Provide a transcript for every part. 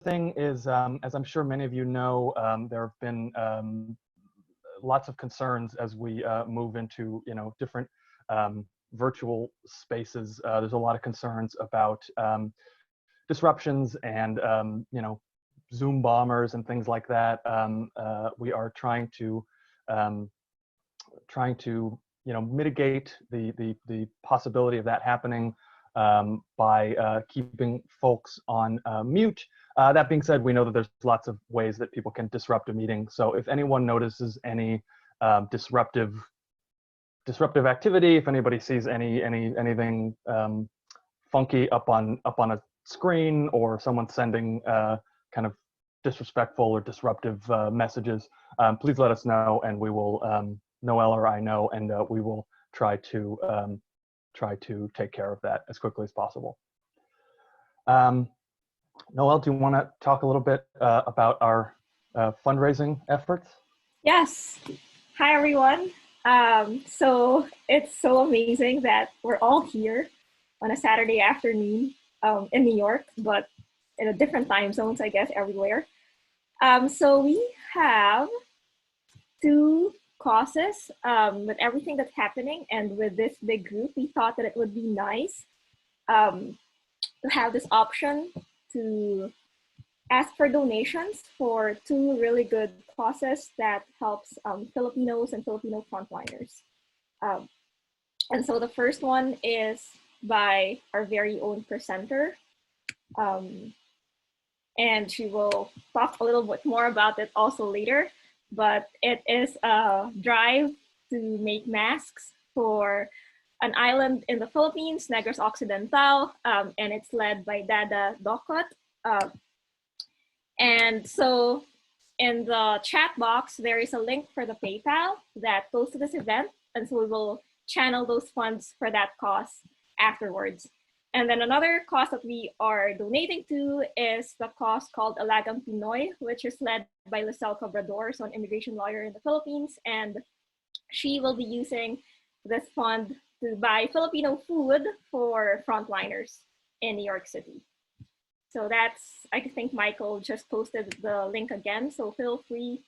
thing is, as I'm sure many of you know, there have been lots of concerns as we move into different virtual spaces. There's a lot of concerns about disruptions and Zoom bombers and things like that. We are trying to mitigate the possibility of that happening by keeping folks on mute. That being said, we know that there's lots of ways that people can disrupt a meeting. So if anyone notices any disruptive activity, if anybody sees anything funky up on a screen, or someone sending kind of disrespectful or disruptive messages, please let us know, and we will, Noelle or I know, and we will try to take care of that as quickly as possible. Noelle, do you want to talk a little bit about our fundraising efforts? Yes. Hi, everyone. So it's so amazing that we're all here on a Saturday afternoon in New York, but in a different time zones, I guess, everywhere. So we have two causes with everything that's happening, and with this big group, we thought that it would be nice to have this option to ask for donations for two really good causes that helps Filipinos and Filipino frontliners. And so the first one is by our very own presenter. And she will talk a little bit more about it also later, but it is a drive to make masks for an island in the Philippines, Negros Occidental, and it's led by Dada, Docot. And so in the chat box, there is a link for the PayPal that goes to this event. And so we will channel those funds for that cause afterwards. And then another cause that we are donating to is the cause called Alagang Pinoy, which is led by Lisel Cabrador, so an immigration lawyer in the Philippines. And she will be using this fund to buy Filipino food for frontliners in New York City. So that's, I think Michael just posted the link again. So feel free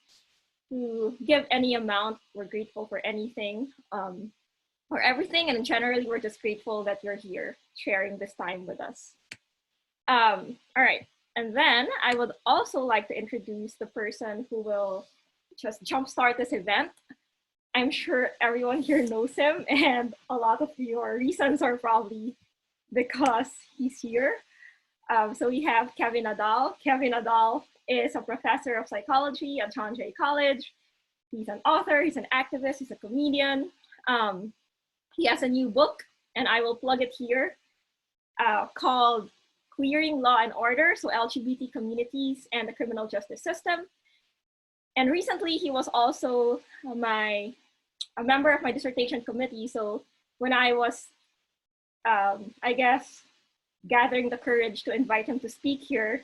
to give any amount. We're grateful for anything or everything. And generally, we're just grateful that you're here sharing this time with us. All right. And then I would also like to introduce the person who will just jumpstart this event. I'm sure everyone here knows him, and a lot of your reasons are probably because he's here. So we have Kevin Nadal. Kevin Nadal is a professor of psychology at John Jay College. He's an author, he's an activist, he's a comedian. He has a new book, and I will plug it here, called Clearing Law and Order, so LGBT communities and the criminal justice system. And recently he was also a member of my dissertation committee. So when I was, I guess, gathering the courage to invite him to speak here,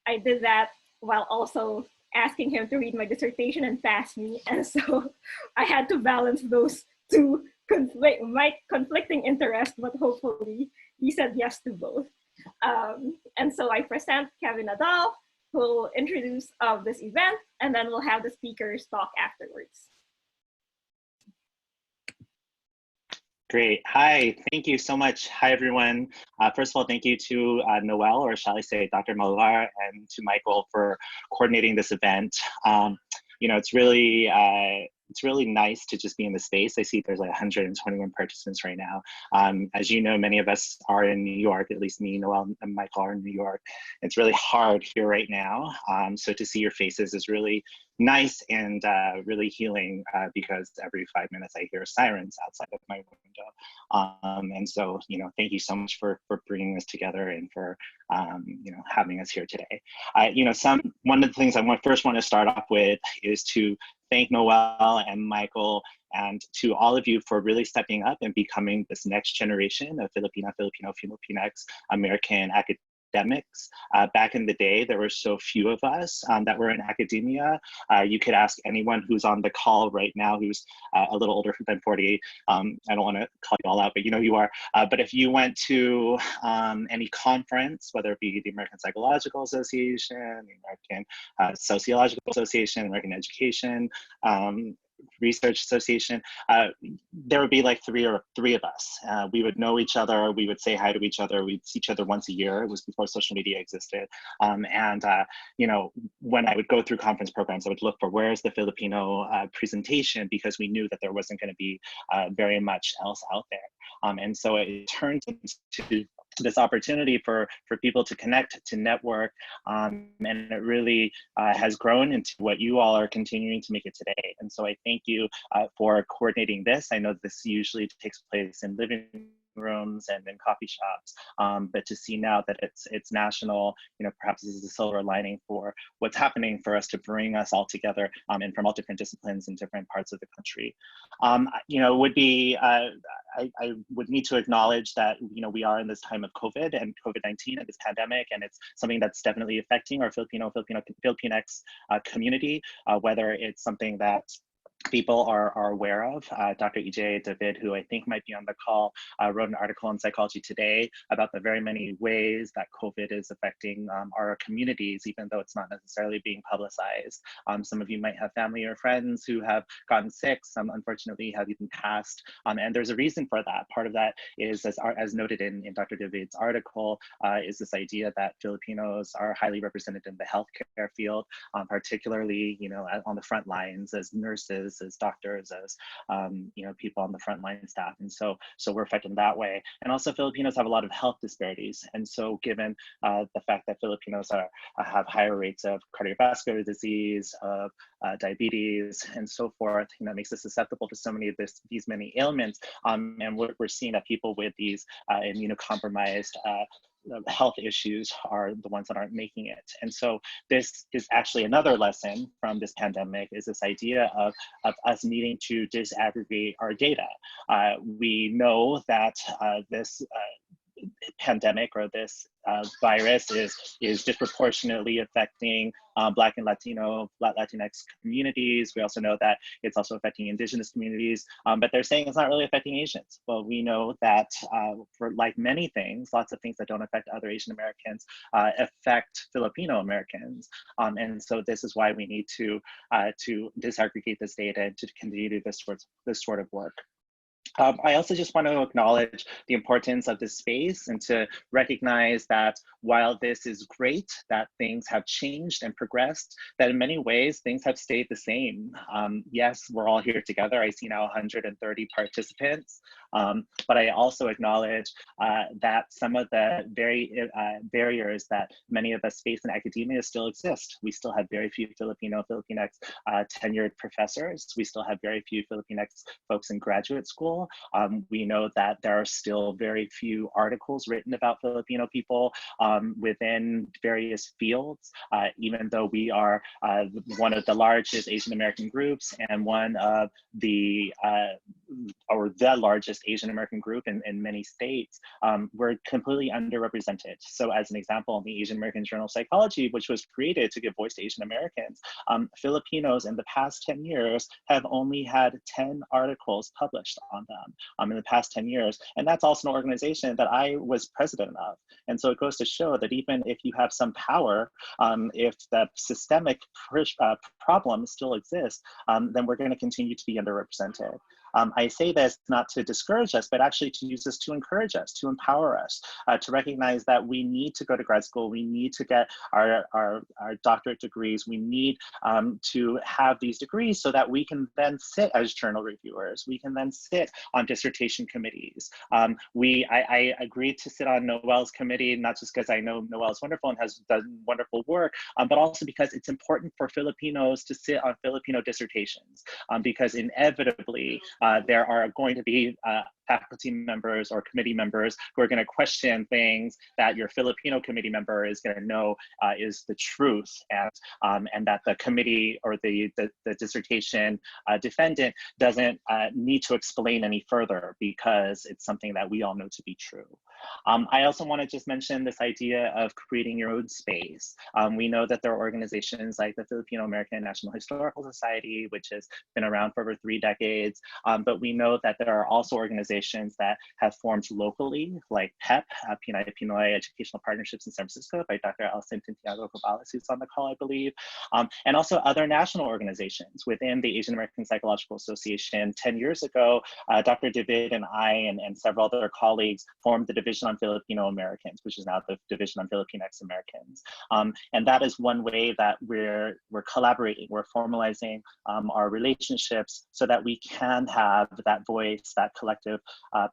I did that while also asking him to read my dissertation and pass me. And so I had to balance those two conflicting interests, but hopefully he said yes to both. And so I present Kevin Nadal, who will introduce this event, and then we'll have the speakers talk afterwards. Great. Hi, thank you so much. Hi, everyone. First of all, thank you to Noelle, or shall I say Dr. Malvar, and to Michael for coordinating this event. It's really nice to just be in the space. I see there's like 121 participants right now. As you know, many of us are in New York, at least me, Noelle, and Michael are in New York. It's really hard here right now. So to see your faces is really nice and really healing, because every 5 minutes I hear sirens outside of my window. And so, thank you so much for bringing us together and for, having us here today. One of the things I first want to start off with is to thank Noelle and Michael and to all of you for really stepping up and becoming this next generation of Filipino, Filipinx American academics. Back in the day, there were so few of us that were in academia. You could ask anyone who's on the call right now who's a little older than 40. I don't want to call you all out, but you know you are. But if you went to any conference, whether it be the American Psychological Association, the American Sociological Association, American Education, Research Association, there would be like three of us. We would know each other. We would say hi to each other. We'd see each other once a year. It was before social media existed. You know, when I would go through conference programs, I would look for where's the Filipino presentation, because we knew that there wasn't going to be very much else out there. And so it turned into this opportunity for people to connect, to network, and it really has grown into what you all are continuing to make it today. And so I thank you for coordinating this. I know this usually takes place in living rooms and in coffee shops, but to see now that it's national, you know, perhaps this is a silver lining for what's happening for us to bring us all together and from all different disciplines in different parts of the country. You know, would be I would need to acknowledge that, you know, we are in this time of COVID and COVID-19 and this pandemic, and it's something that's definitely affecting our Filipinx community, whether it's something that people are aware of. Dr. EJ David, who I think might be on the call, wrote an article in Psychology Today about the very many ways that COVID is affecting our communities, even though it's not necessarily being publicized. Some of you might have family or friends who have gotten sick. Some unfortunately have even passed. And there's a reason for that. Part of that is, as noted in Dr. David's article, is this idea that Filipinos are highly represented in the healthcare field, particularly, you know, on the front lines as nurses, as doctors, as you know, people on the frontline staff, and so we're affected that way. And also, Filipinos have a lot of health disparities, and so given the fact that Filipinos have higher rates of cardiovascular disease, of diabetes, and so forth, you know, makes us susceptible to so many of these many ailments. And we're seeing that people with these immunocompromised health issues are the ones that aren't making it. And so this is actually another lesson from this pandemic, is this idea of us needing to disaggregate our data. We know that this pandemic, or this virus, is disproportionately affecting Black and Latinx communities. We also know that it's also affecting Indigenous communities, but they're saying it's not really affecting Asians. Well, we know that for like many things, lots of things that don't affect other Asian Americans affect Filipino Americans. And so this is why we need to disaggregate this data and to continue this sort of work. I also just want to acknowledge the importance of this space and to recognize that while this is great, that things have changed and progressed, that in many ways things have stayed the same. Yes, we're all here together. I see now 130 participants, but I also acknowledge that some of the barriers that many of us face in academia still exist. We still have very few Filipinx tenured professors. We still have very few Filipinx folks in graduate school. We know that there are still very few articles written about Filipino people within various fields, even though we are one of the largest Asian American groups and one of the largest Asian American group in many states. We're completely underrepresented. So as an example, in the Asian American Journal of Psychology, which was created to give voice to Asian Americans, Filipinos in the past 10 years have only had 10 articles published on them in the past 10 years. And that's also an organization that I was president of. And so it goes to show that even if you have some power, if the systemic problem still exists, then we're going to continue to be underrepresented. I say this not to discourage us, but actually to use this to encourage us, to empower us, to recognize that we need to go to grad school, we need to get our doctorate degrees, we need to have these degrees so that we can then sit as journal reviewers, we can then sit on dissertation committees. I agreed to sit on Noelle's committee, not just because I know Noelle is wonderful and has done wonderful work, but also because it's important for Filipinos to sit on Filipino dissertations, because inevitably there are going to be faculty members or committee members who are going to question things that your Filipino committee member is going to know is the truth, and that the committee or the dissertation defendant doesn't need to explain any further because it's something that we all know to be true. I also want to just mention this idea of creating your own space. We know that there are organizations like the Filipino American National Historical Society, which has been around for over 3 decades, but we know that there are also organizations that have formed locally, like PEP, Pina Pinoy Educational Partnerships in San Francisco by Dr. Alcin Santiago Cabales, who's on the call, I believe, and also other national organizations within the Asian American Psychological Association. 10 years ago, Dr. David and I and several other colleagues formed the Division on Filipino Americans, which is now the Division on Filipinx Americans. And that is one way that we're collaborating, we're formalizing our relationships so that we can have that voice, that collective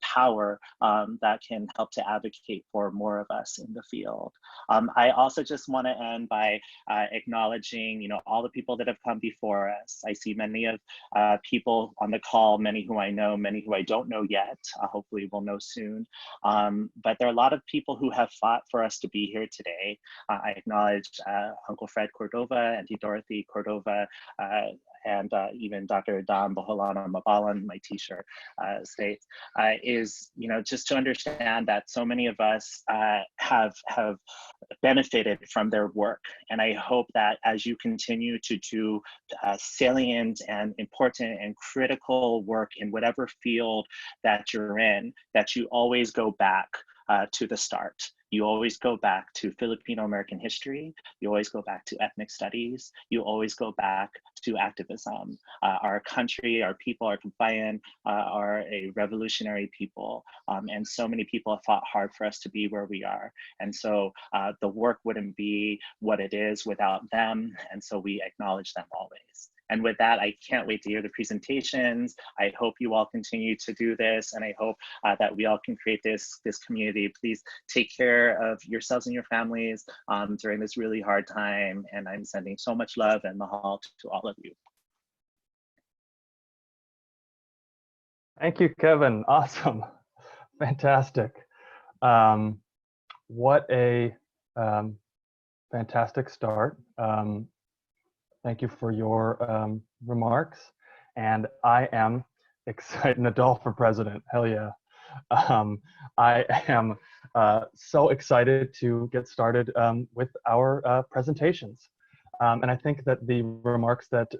power that can help to advocate for more of us in the field. I also just want to end by acknowledging, you know, all the people that have come before us. I see many of people on the call, many who I know, many who I don't know yet. Hopefully we'll know soon. But there are a lot of people who have fought for us to be here today. I acknowledge Uncle Fred Cordova, Auntie Dorothy Cordova, and even Dr. Dam Boholano Mabalan, my t-shirt states, is, you know, just to understand that so many of us have benefited from their work. And I hope that as you continue to do salient and important and critical work in whatever field that you're in, that you always go back to the start. You always go back to Filipino American history. You always go back to ethnic studies. You always go back to activism. Our country, our people, our Kabayan are a revolutionary people. And so many people have fought hard for us to be where we are. And so the work wouldn't be what it is without them. And so we acknowledge them always. And with that, I can't wait to hear the presentations. I hope you all continue to do this, and I hope that we all can create this community. Please take care of yourselves and your families during this really hard time. And I'm sending so much love and mahal to all of you. Thank you, Kevin. Awesome. Fantastic. What a fantastic start. Thank you for your remarks. And I am excited. Nadal for president. Hell yeah. I am so excited to get started with our presentations. And I think that the remarks that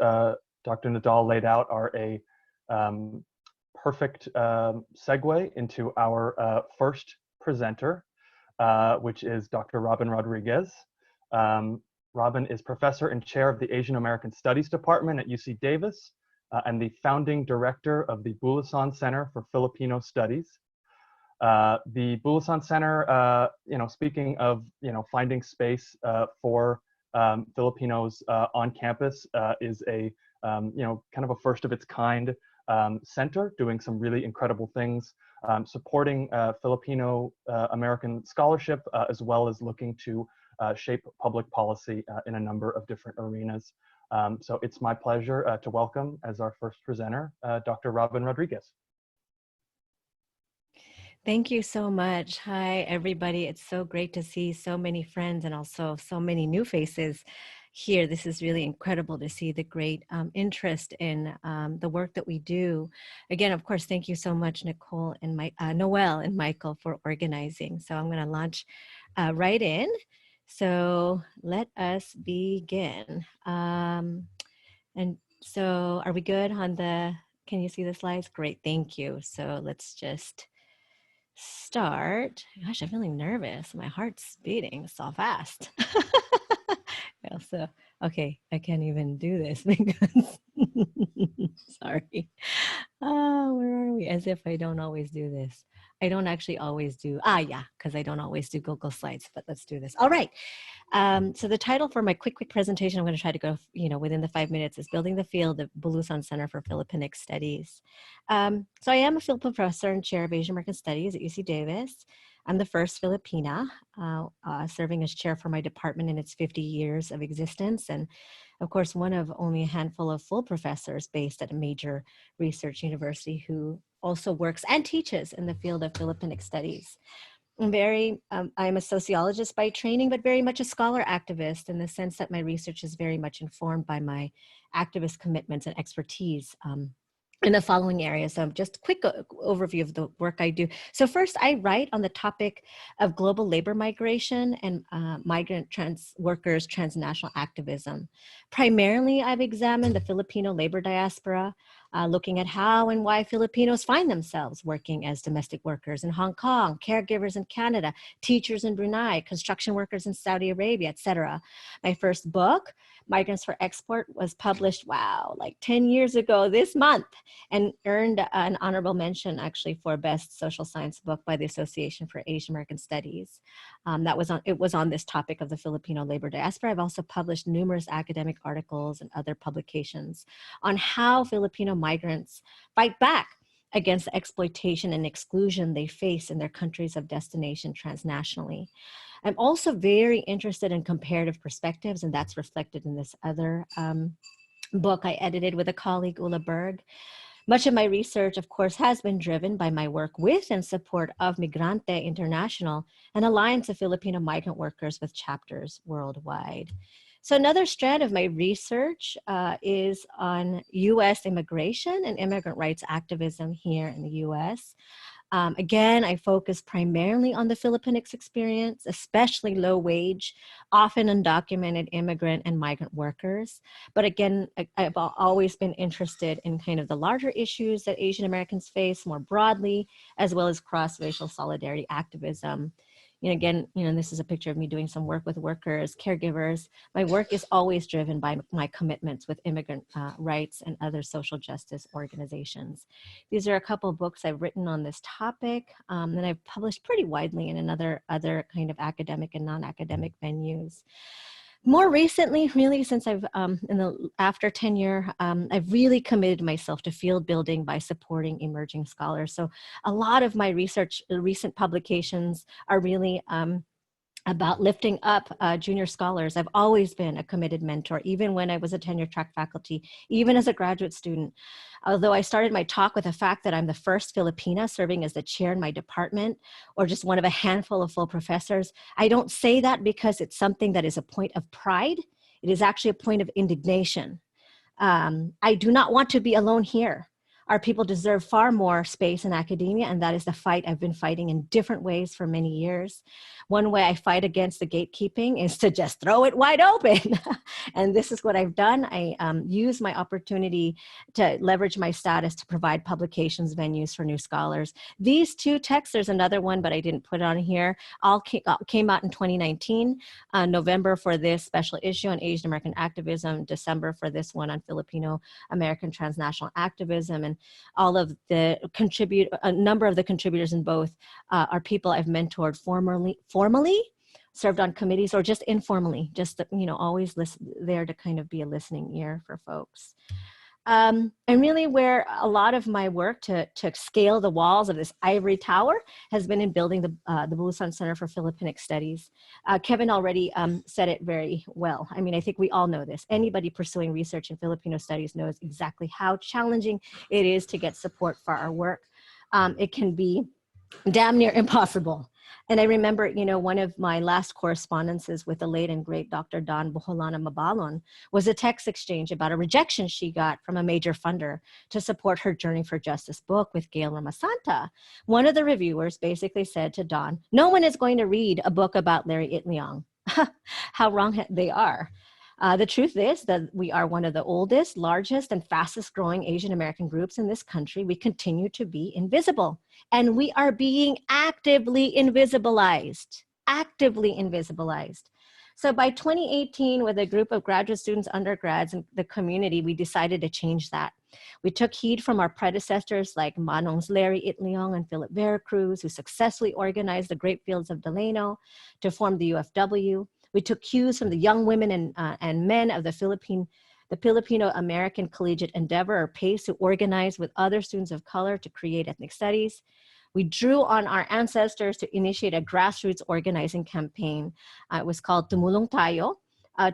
Dr. Nadal laid out are a perfect segue into our first presenter, which is Dr. Robyn Rodriguez. Robyn is professor and chair of the Asian American Studies Department at UC Davis and the founding director of the Bulosan Center for Filipino Studies. The Bulosan Center, you know, speaking of, you know, finding space for Filipinos on campus, is a, you know, kind of a first of its kind center doing some really incredible things, supporting Filipino American scholarship, as well as looking to shape public policy in a number of different arenas. So it's my pleasure to welcome as our first presenter, Dr. Robyn Rodriguez. Thank you so much. Hi, everybody. It's so great to see so many friends and also so many new faces here. This is really incredible to see the great interest in the work that we do. Again, of course, thank you so much, Nicole and Noelle and Michael for organizing. So I'm going to launch right in. So let us begin. And so are we good on can you see the slides? Great, thank you. So let's just start. Gosh, I'm feeling nervous. My heart's beating so fast. Also, okay, I can't even do this because, sorry. Oh, where are we? As if I don't always do this. I don't actually always do, yeah, because I don't always do Google Slides, but let's do this. All right. So the title for my quick presentation, I'm going to try to go, you know, within the 5 minutes, is Building the Field of Bulosan Center for Filipinx Studies. So I am a field professor and chair of Asian American Studies at UC Davis. I'm the first Filipina serving as chair for my department in its 50 years of existence. And of course, one of only a handful of full professors based at a major research university who also works and teaches in the field of Filipinic studies. I'm a sociologist by training, but very much a scholar activist in the sense that my research is very much informed by my activist commitments and expertise in the following areas. So just a quick overview of the work I do. So first, I write on the topic of global labor migration and migrant workers' transnational activism. Primarily, I've examined the Filipino labor diaspora, looking at how and why Filipinos find themselves working as domestic workers in Hong Kong, caregivers in Canada, teachers in Brunei, construction workers in Saudi Arabia, etc. My first book, Migrants for Export, was published, like 10 years ago this month, and earned an honorable mention actually for Best Social Science Book by the Association for Asian American Studies. It was on this topic of the Filipino labor diaspora. I've also published numerous academic articles and other publications on how Filipino migrants fight back against the exploitation and exclusion they face in their countries of destination transnationally. I'm also very interested in comparative perspectives, and that's reflected in this other book I edited with a colleague, Ulla Berg. Much of my research, of course, has been driven by my work with and support of Migrante International, an alliance of Filipino migrant workers with chapters worldwide. So another strand of my research is on U.S. immigration and immigrant rights activism here in the U.S. Again, I focus primarily on the Filipinx experience, especially low-wage, often undocumented immigrant and migrant workers. But again, I've always been interested in kind of the larger issues that Asian Americans face more broadly, as well as cross-racial solidarity activism. Again, this is a picture of me doing some work with workers, caregivers. My work is always driven by my commitments with immigrant rights and other social justice organizations. These are a couple of books I've written on this topic, and I've published pretty widely in other kind of academic and non-academic venues. More recently, really, since after tenure, I've really committed myself to field building by supporting emerging scholars. So a lot of my recent publications are really about lifting up junior scholars. I've always been a committed mentor, even when I was a tenure track faculty, even as a graduate student. Although I started my talk with the fact that I'm the first Filipina serving as the chair in my department, or just one of a handful of full professors, I don't say that because it's something that is a point of pride. It is actually a point of indignation. I do not want to be alone here. Our people deserve far more space in academia, and that is the fight I've been fighting in different ways for many years. One way I fight against the gatekeeping is to just throw it wide open. And this is what I've done. I use my opportunity to leverage my status to provide publications venues for new scholars. These two texts, there's another one, but I didn't put it on here, all came out in 2019, November for this special issue on Asian American activism, December for this one on Filipino American transnational activism. And all of the a number of the contributors in both are people I've mentored formally, served on committees, or just informally, just always there to kind of be a listening ear for folks. And really where a lot of my work to scale the walls of this ivory tower has been in building the Busan Center for Filipinic Studies. Kevin already said it very well. I mean, I think we all know this. Anybody pursuing research in Filipino studies knows exactly how challenging it is to get support for our work. It can be damn near impossible. And I remember, one of my last correspondences with the late and great Dr. Don Boholana Mabalon was a text exchange about a rejection she got from a major funder to support her Journey for Justice book with Gail Ramasanta. One of the reviewers basically said to Don, "No one is going to read a book about Larry Itliong." How wrong they are. The truth is that we are one of the oldest, largest, and fastest growing Asian American groups in this country. We continue to be invisible, and we are being actively invisibilized. So by 2018, with a group of graduate students, undergrads, and the community, we decided to change that. We took heed from our predecessors like Manong's Larry Itliong and Philip Veracruz, who successfully organized the Grape Fields of Delano to form the UFW. We took cues from the young women and men of the Filipino American Collegiate Endeavor, or PACE, who organized with other students of color to create ethnic studies. We drew on our ancestors to initiate a grassroots organizing campaign. It was called Tumulong Tayo,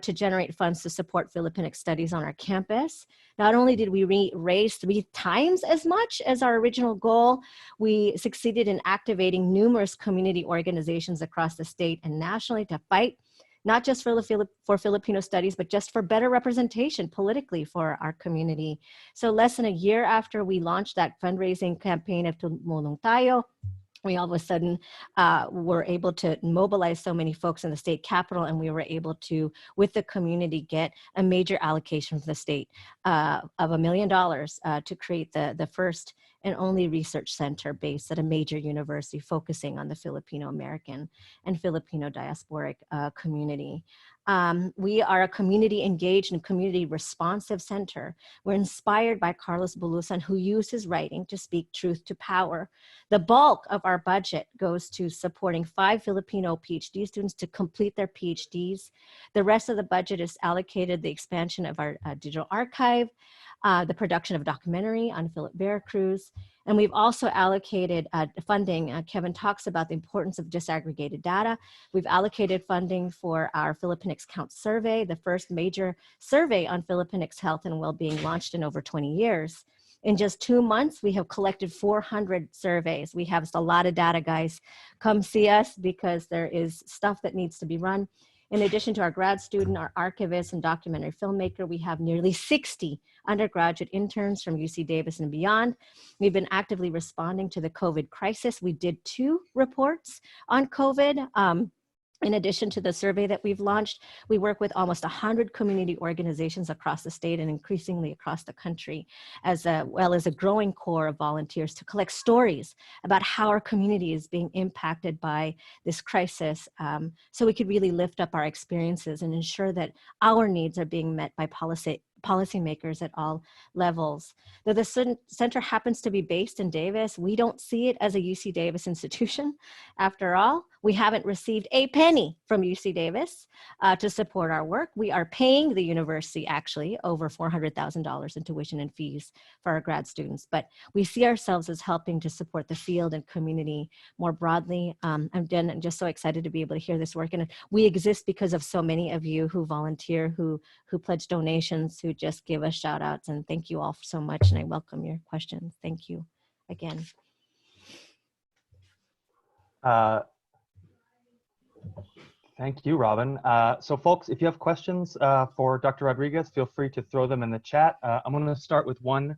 to generate funds to support Filipinx studies on our campus. Not only did we raise 3 times as much as our original goal, we succeeded in activating numerous community organizations across the state and nationally to fight, not just for Filipino studies, but just for better representation politically for our community. So less than a year after we launched that fundraising campaign of Tumulong Tayo, we all of a sudden were able to mobilize so many folks in the state capitol, and we were able to, with the community, get a major allocation from the state of $1 million to create the first and only research center based at a major university focusing on the Filipino American and Filipino diasporic community. We are a community engaged and community responsive center. We're inspired by Carlos Bulusan, who used his writing to speak truth to power. The bulk of our budget goes to supporting 5 Filipino PhD students to complete their PhDs. The rest of the budget is allocated the expansion of our digital archive, the production of a documentary on Philip Veracruz. And we've also allocated funding. Kevin talks about the importance of disaggregated data. We've allocated funding for our Filipinx Count survey, the first major survey on Filipinx health and well-being launched in over 20 years. In just 2 months, we have collected 400 surveys. We have a lot of data, guys. Come see us because there is stuff that needs to be run. In addition to our grad student, our archivist, and documentary filmmaker, we have nearly 60 undergraduate interns from UC Davis and beyond. We've been actively responding to the COVID crisis. We did 2 reports on COVID. In addition to the survey that we've launched, we work with almost 100 community organizations across the state and increasingly across the country, as well as a growing core of volunteers to collect stories about how our community is being impacted by this crisis, so we could really lift up our experiences and ensure that our needs are being met by policymakers at all levels. Though the center happens to be based in Davis, we don't see it as a UC Davis institution. After all, we haven't received a penny from UC Davis to support our work. We are paying the university actually over $400,000 in tuition and fees for our grad students, but we see ourselves as helping to support the field and community more broadly. I'm just so excited to be able to hear this work, and we exist because of so many of you who volunteer, who pledge donations, who just give us shout outs, and thank you all so much, and I welcome your questions. Thank you again. Thank you, Robyn. So folks, if you have questions for Dr. Rodriguez, feel free to throw them in the chat. I'm going to start with one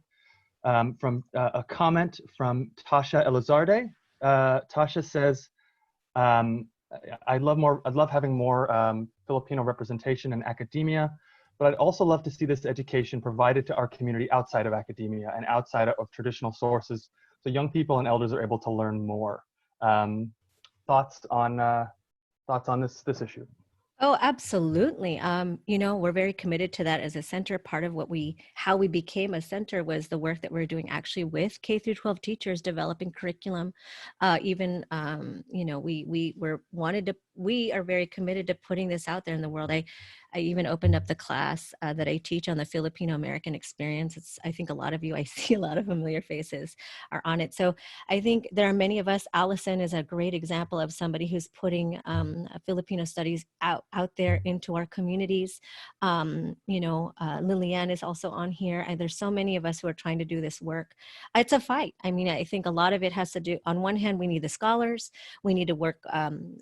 from a comment from Tasha Elizarde. Tasha says, I'd love having more Filipino representation in academia, but I'd also love to see this education provided to our community outside of academia and outside of traditional sources, so young people and elders are able to learn more. Thoughts on this issue? Oh, absolutely. You know, we're very committed to that as a center. Part of how we became a center was the work that we're doing actually with K through 12 teachers, developing curriculum. You know, we are very committed to putting this out there in the world. I even opened up the class that I teach on the Filipino American experience. I think a lot of you, I see a lot of familiar faces are on it. So I think there are many of us. Allison is a great example of somebody who's putting Filipino studies out there into our communities. You know, Liliane is also on here, and there's so many of us who are trying to do this work. It's a fight. I mean, I think a lot of it has to do, on one hand, we need the scholars. We need to work,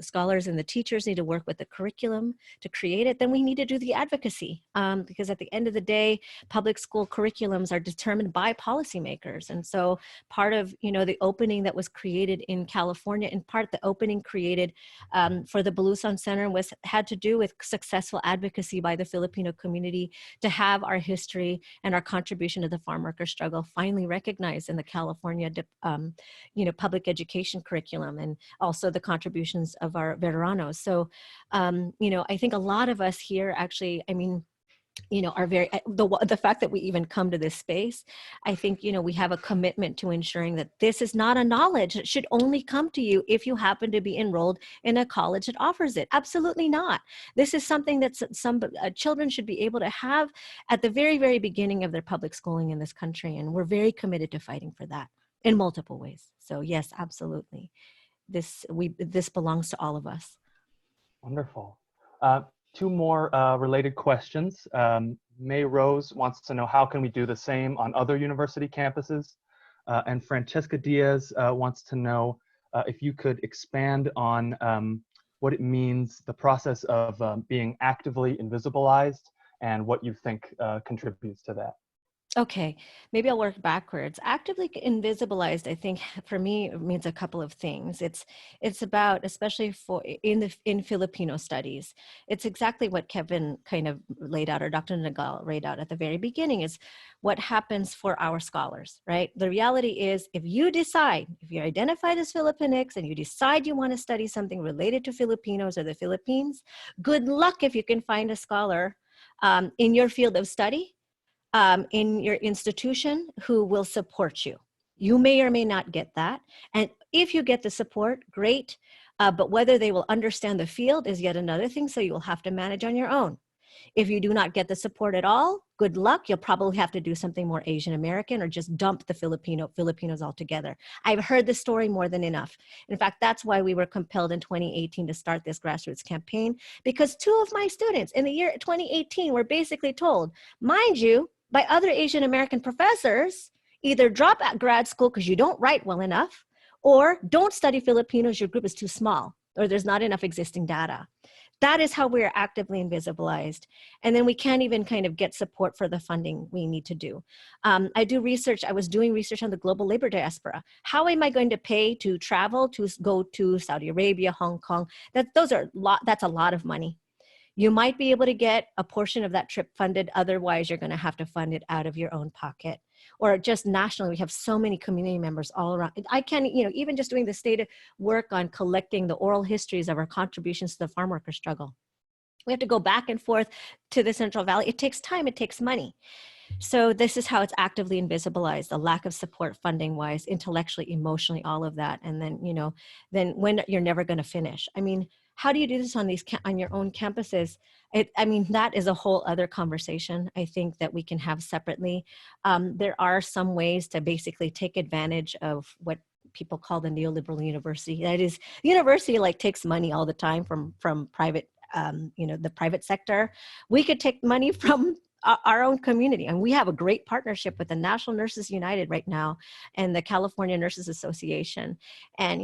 scholars and the teachers need to work with the curriculum to create it. Then we need to do the advocacy, because at the end of the day, public school curriculums are determined by policymakers. And so part of, you know, the opening that was created in California, in part the opening created for the Bulusan Center had to do with successful advocacy by the Filipino community to have our history and our contribution to the farm worker struggle finally recognized in the California you know, public education curriculum, and also the contributions of our veteranos. So you know, I think a lot of us here actually, I mean, you know, are very, the fact that we even come to this space, I think, you know, we have a commitment to ensuring that this is not a knowledge that should only come to you if you happen to be enrolled in a college that offers it. Absolutely not. This is something that children should be able to have at the very, very beginning of their public schooling in this country. And we're very committed to fighting for that in multiple ways. So yes, absolutely. This belongs to all of us. Wonderful. two more related questions. May Rose wants to know, how can we do the same on other university campuses? And Francesca Diaz wants to know if you could expand on what it means, the process of being actively invisibilized, and what you think contributes to that. Okay, maybe I'll work backwards. Actively invisibilized, I think for me it means a couple of things. It's about, especially for in Filipino studies, it's exactly what Kevin kind of laid out, or Dr. Nadal laid out at the very beginning, is what happens for our scholars, right? The reality is, if you decide, if you're identified as Filipinx and you decide you want to study something related to Filipinos or the Philippines, good luck if you can find a scholar in your field of study, in your institution, who will support you. You may or may not get that. And if you get the support, great. But whether they will understand the field is yet another thing. So you will have to manage on your own. If you do not get the support at all, good luck. You'll probably have to do something more Asian American, or just dump the Filipinos altogether. I've heard this story more than enough. In fact, that's why we were compelled in 2018 to start this grassroots campaign, because two of my students in the year 2018 were basically told, mind you, by other Asian American professors, either drop at grad school because you don't write well enough, or don't study Filipinos, your group is too small, or there's not enough existing data. That is how we are actively invisibilized. And then we can't even kind of get support for the funding we need to do. I do research. I was doing research on the global labor diaspora. How am I going to pay to travel to go to Saudi Arabia, Hong Kong? That's a lot of money. You might be able to get a portion of that trip funded. Otherwise, you're going to have to fund it out of your own pocket. Or just nationally, we have so many community members all around. I can, even just doing the state work on collecting the oral histories of our contributions to the farm worker struggle. We have to go back and forth to the Central Valley. It takes time, it takes money. So this is how it's actively invisibilized, the lack of support funding wise, intellectually, emotionally, all of that. And then, then when you're never going to finish. I mean, how do you do this on your own campuses? That is a whole other conversation, I think, that we can have separately. There are some ways to basically take advantage of what people call the neoliberal university. That is, the university takes money all the time from private, the private sector. We could take money from our own community. And we have a great partnership with the National Nurses United right now and the California Nurses Association. And,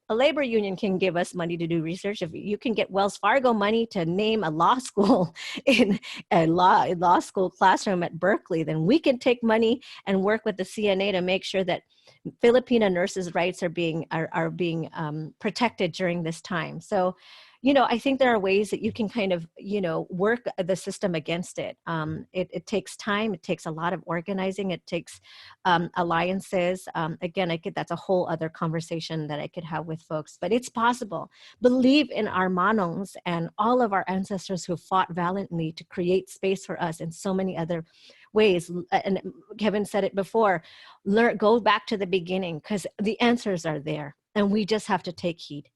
a labor union can give us money to do research. If you can get Wells Fargo money to name a law school in a law school classroom at Berkeley, then we can take money and work with the CNA to make sure that Filipina nurses' rights are being protected during this time. So, I think there are ways that you can kind of, work the system against it. It takes time. It takes a lot of organizing. It takes alliances. Again, that's a whole other conversation that I could have with folks, but it's possible. Believe in our manongs and all of our ancestors who fought valiantly to create space for us in so many other ways. And Kevin said it before, go back to the beginning, because the answers are there and we just have to take heed.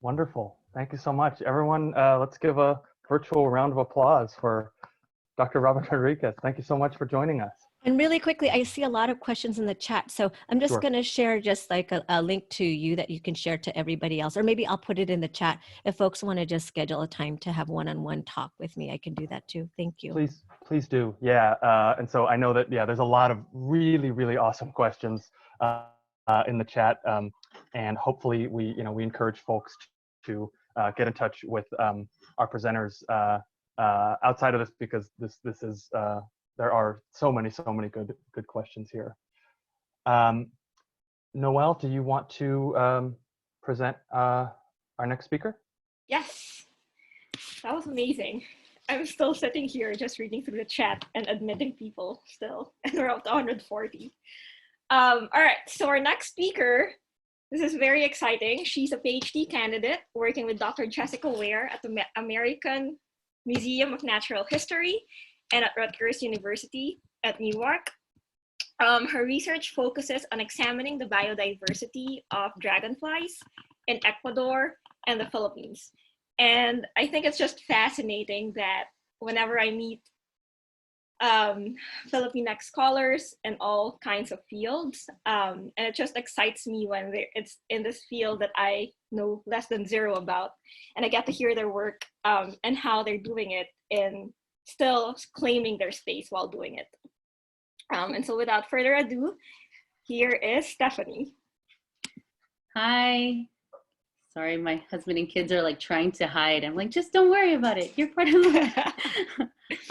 Wonderful. Thank you so much. Everyone, let's give a virtual round of applause for Dr. Robyn Rodriguez. Thank you so much for joining us. And really quickly, I see a lot of questions in the chat. So I'm just going to share just a link to you that you can share to everybody else. Or maybe I'll put it in the chat. If folks want to just schedule a time to have one-on-one talk with me, I can do that too. Thank you. Please do. Yeah. And so I know that, there's a lot of really, really awesome questions in the chat. And hopefully we encourage folks to get in touch with our presenters outside of this, because this is there are so many good questions here. Noelle, do you want to present our next speaker? Yes, that was amazing. I'm still sitting here just reading through the chat and admitting people still, and we're up to 140. All right, so our next speaker, this is very exciting. She's a PhD candidate working with Dr. Jessica Ware at the American Museum of Natural History and at Rutgers University at Newark. Her research focuses on examining the biodiversity of dragonflies in Ecuador and the Philippines. And I think it's just fascinating that whenever I meet Filipinx scholars in all kinds of fields. And it just excites me when it's in this field that I know less than zero about. And I get to hear their work and how they're doing it and still claiming their space while doing it. And so without further ado, here is Stephanie. Hi. Sorry, my husband and kids are like trying to hide. I'm like, just don't worry about it. You're part of the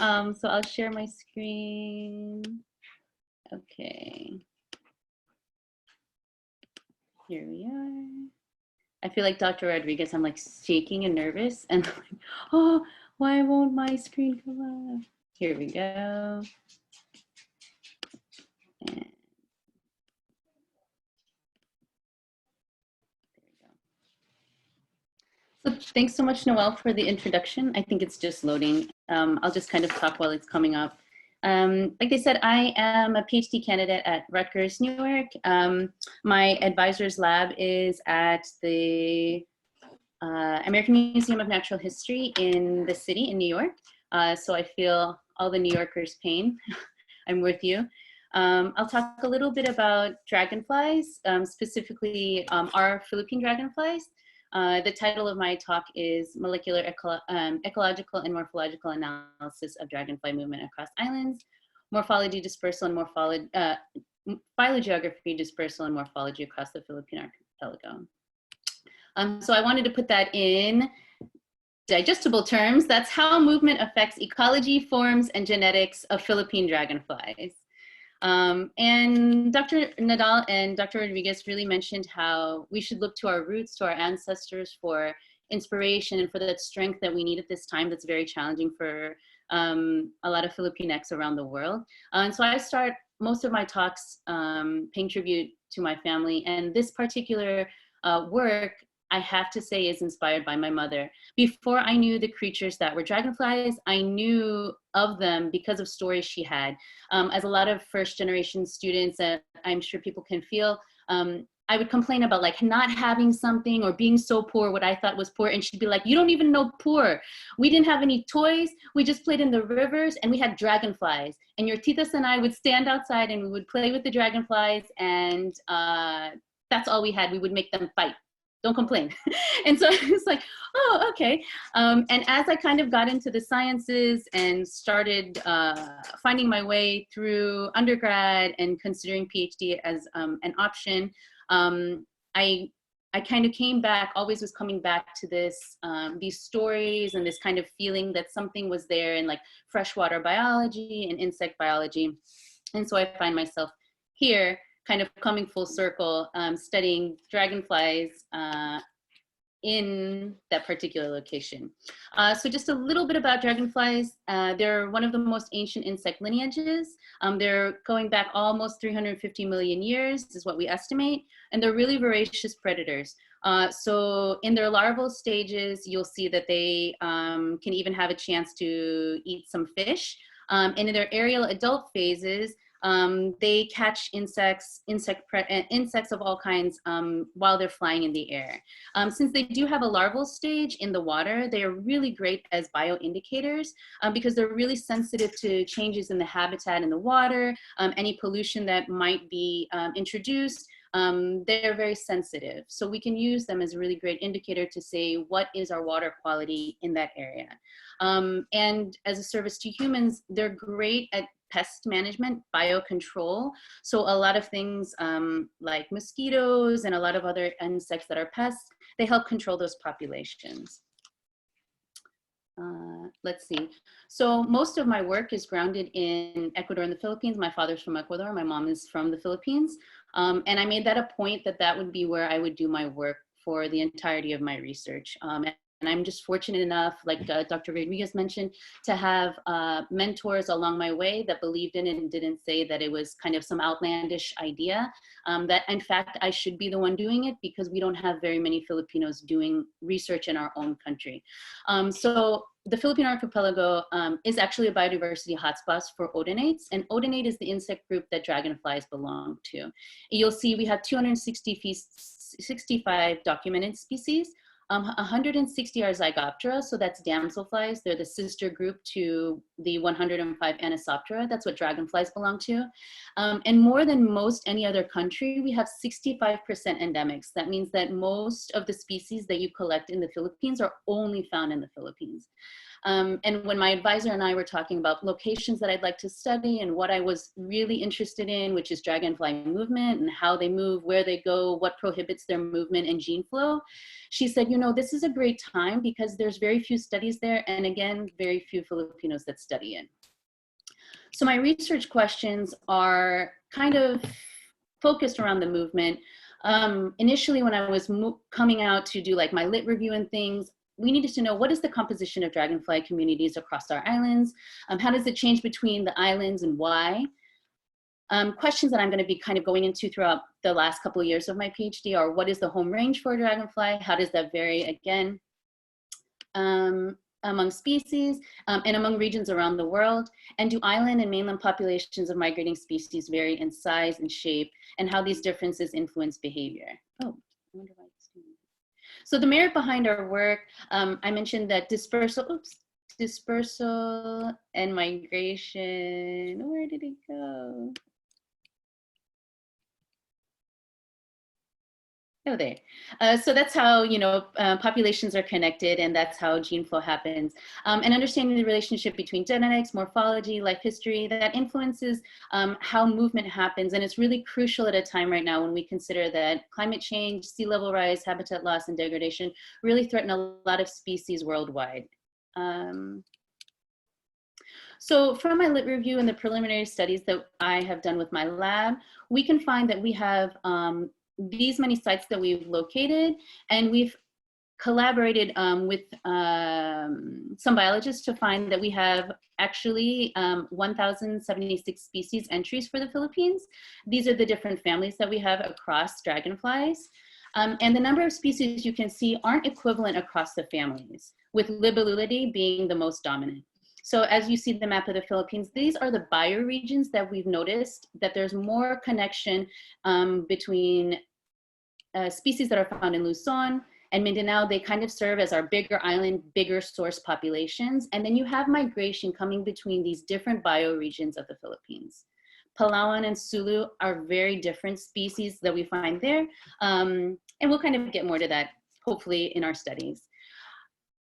so I'll share my screen. Okay. Here we are. I feel like Dr. Rodriguez, I'm like shaking and nervous and like, oh, why won't my screen come up? Here we go. And so thanks so much, Noelle, for the introduction. I think it's just loading. I'll just kind of talk while it's coming up. Like I said, I am a PhD candidate at Rutgers, New York. My advisor's lab is at the American Museum of Natural History in the city in New York. So I feel all the New Yorkers' pain. I'm with you. I'll talk a little bit about dragonflies, specifically our Philippine dragonflies. The title of my talk is Molecular Ecological and Morphological Analysis of Dragonfly Movement Across Islands, Morphology, Dispersal, and Phylogeography, Dispersal, and Morphology Across the Philippine Archipelago. So I wanted to put that in digestible terms. That's how movement affects ecology, forms, and genetics of Philippine dragonflies. And Dr. Nadal and Dr. Rodriguez really mentioned how we should look to our roots, to our ancestors for inspiration and for that strength that we need at this time that's very challenging for a lot of Filipinx around the world. And so I start most of my talks paying tribute to my family, and this particular work, I have to say, is inspired by my mother. Before I knew the creatures that were dragonflies, I knew of them because of stories she had. As a lot of first generation students, I'm sure people can feel, I would complain about like not having something or being so poor, what I thought was poor. And she'd be like, you don't even know poor. We didn't have any toys. We just played in the rivers and we had dragonflies. And your titas and I would stand outside and we would play with the dragonflies. And that's all we had. We would make them fight. Don't complain. And so it's like, oh, okay. And as I kind of got into the sciences and started finding my way through undergrad and considering PhD as an option, I kind of came back, always was coming back to this, these stories and this kind of feeling that something was there in like freshwater biology and insect biology. And so I find myself here kind of coming full circle, studying dragonflies in that particular location. So just a little bit about dragonflies. They're one of the most ancient insect lineages. They're going back almost 350 million years is what we estimate, and they're really voracious predators. So in their larval stages, you'll see that they can even have a chance to eat some fish. And in their aerial adult phases, they catch insects of all kinds while they're flying in the air. Since they do have a larval stage in the water, they are really great as bioindicators because they're really sensitive to changes in the habitat in the water, any pollution that might be introduced. They're very sensitive. So we can use them as a really great indicator to say what is our water quality in that area. And as a service to humans, they're great at pest management, biocontrol. So a lot of things like mosquitoes and a lot of other insects that are pests, they help control those populations. Let's see. So most of my work is grounded in Ecuador and the Philippines. My father's from Ecuador, my mom is from the Philippines. And I made that a point that that would be where I would do my work for the entirety of my research. And I'm just fortunate enough, like Dr. Rodriguez mentioned, to have mentors along my way that believed in it and didn't say that it was kind of some outlandish idea, that in fact, I should be the one doing it because we don't have very many Filipinos doing research in our own country. So the Philippine archipelago is actually a biodiversity hotspot for odonates, and odonate is the insect group that dragonflies belong to. You'll see we have 265 documented species. 160 are Zygoptera, so that's damselflies. They're the sister group to the 105 Anisoptera. That's what dragonflies belong to. And more than most any other country, we have 65% endemics. That means that most of the species that you collect in the Philippines are only found in the Philippines. And when my advisor and I were talking about locations that I'd like to study and what I was really interested in, which is dragonfly movement and how they move, where they go, what prohibits their movement and gene flow, she said, you know, this is a great time because there's very few studies there. And again, very few Filipinos that study it. So my research questions are kind of focused around the movement. Initially, when I was coming out to do like my lit review and things, we needed to know what is the composition of dragonfly communities across our islands? How does it change between the islands and why? Questions that I'm going to be kind of going into throughout the last couple of years of my PhD are what is the home range for a dragonfly? How does that vary again among species and among regions around the world? And do island and mainland populations of migrating species vary in size and shape, and how these differences influence behavior? Oh, I wonder why it's doing that. So the merit behind our work, I mentioned that dispersal and migration, where did it go? Oh, there. So that's how, you know, populations are connected, and that's how gene flow happens. And understanding the relationship between genetics, morphology, life history, that influences how movement happens. And it's really crucial at a time right now when we consider that climate change, sea level rise, habitat loss, and degradation really threaten a lot of species worldwide. So from my lit review and the preliminary studies that I have done with my lab, we can find that we have these many sites that we've located, and we've collaborated with some biologists to find that we have actually 1,076 species entries for the Philippines. These are the different families that we have across dragonflies. And the number of species you can see aren't equivalent across the families, with libellulidae being the most dominant. So as you see the map of the Philippines, these are the bioregions that we've noticed that there's more connection between species that are found in Luzon and Mindanao. They kind of serve as our bigger island, bigger source populations. And then you have migration coming between these different bioregions of the Philippines. Palawan and Sulu are very different species that we find there. And we'll kind of get more to that, hopefully, in our studies.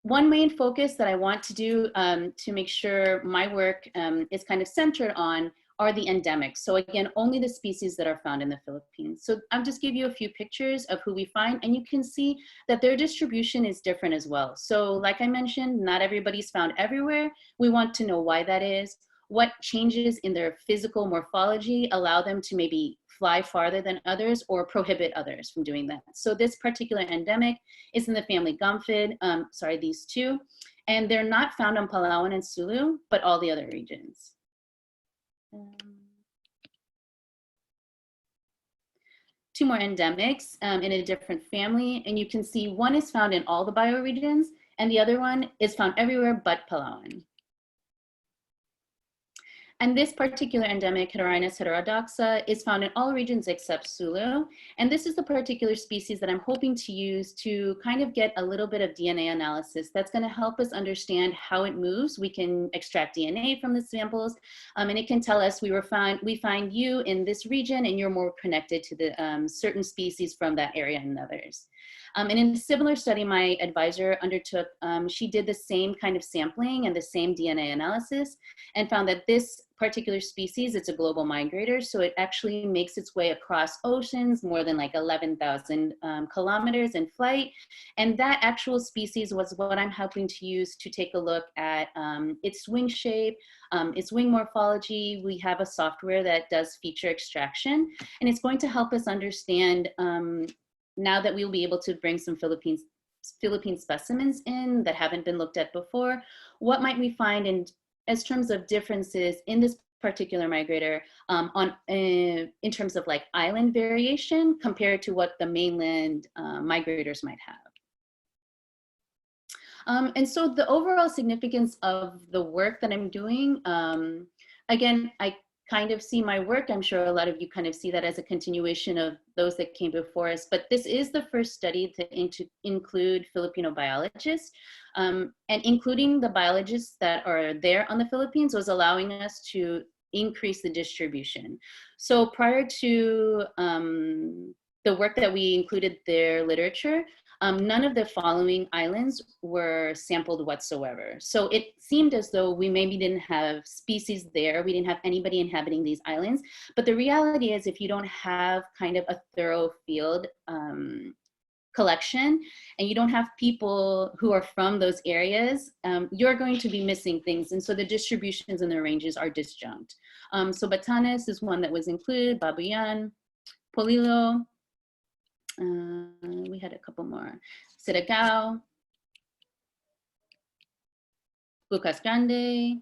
One main focus that I want to do to make sure my work is kind of centered on are the endemics. So again, only the species that are found in the Philippines. So I'll just give you a few pictures of who we find, and you can see that their distribution is different as well. So like I mentioned, not everybody's found everywhere. We want to know why that is. What changes in their physical morphology allow them to maybe fly farther than others or prohibit others from doing that. So this particular endemic is in the family Gomphid, these two, and they're not found on Palawan and Sulu, but all the other regions. Two more endemics in a different family, and you can see one is found in all the bioregions, and the other one is found everywhere but Palawan. And this particular endemic, Heterinus heterodoxa, is found in all regions except Sulu. And this is the particular species that I'm hoping to use to kind of get a little bit of DNA analysis that's going to help us understand how it moves. We can extract DNA from the samples, and it can tell us we find you in this region, and you're more connected to the certain species from that area and others. And in a similar study my advisor undertook, she did the same kind of sampling and the same DNA analysis and found that this particular species, it's a global migrator, so it actually makes its way across oceans, more than like 11,000 kilometers in flight. And that actual species was what I'm hoping to use to take a look at its wing shape, its wing morphology. We have a software that does feature extraction, and it's going to help us understand now that we'll be able to bring some Philippine specimens in that haven't been looked at before, what might we find in as terms of differences in this particular migrator in terms of like island variation compared to what the mainland migrators might have. And so the overall significance of the work that I'm doing, again, I kind of see my work, I'm sure a lot of you kind of see that as a continuation of those that came before us, but this is the first study to include Filipino biologists, and including the biologists that are there on the Philippines was allowing us to increase the distribution. So prior to the work that we included their literature, none of the following islands were sampled whatsoever. So it seemed as though we maybe didn't have species there. We didn't have anybody inhabiting these islands. But the reality is, if you don't have kind of a thorough field collection, and you don't have people who are from those areas, you're going to be missing things. And so the distributions and the ranges are disjunct. So Batanes is one that was included, Babuyan, Polillo, we had a couple more. Siragao, Bucas Grande,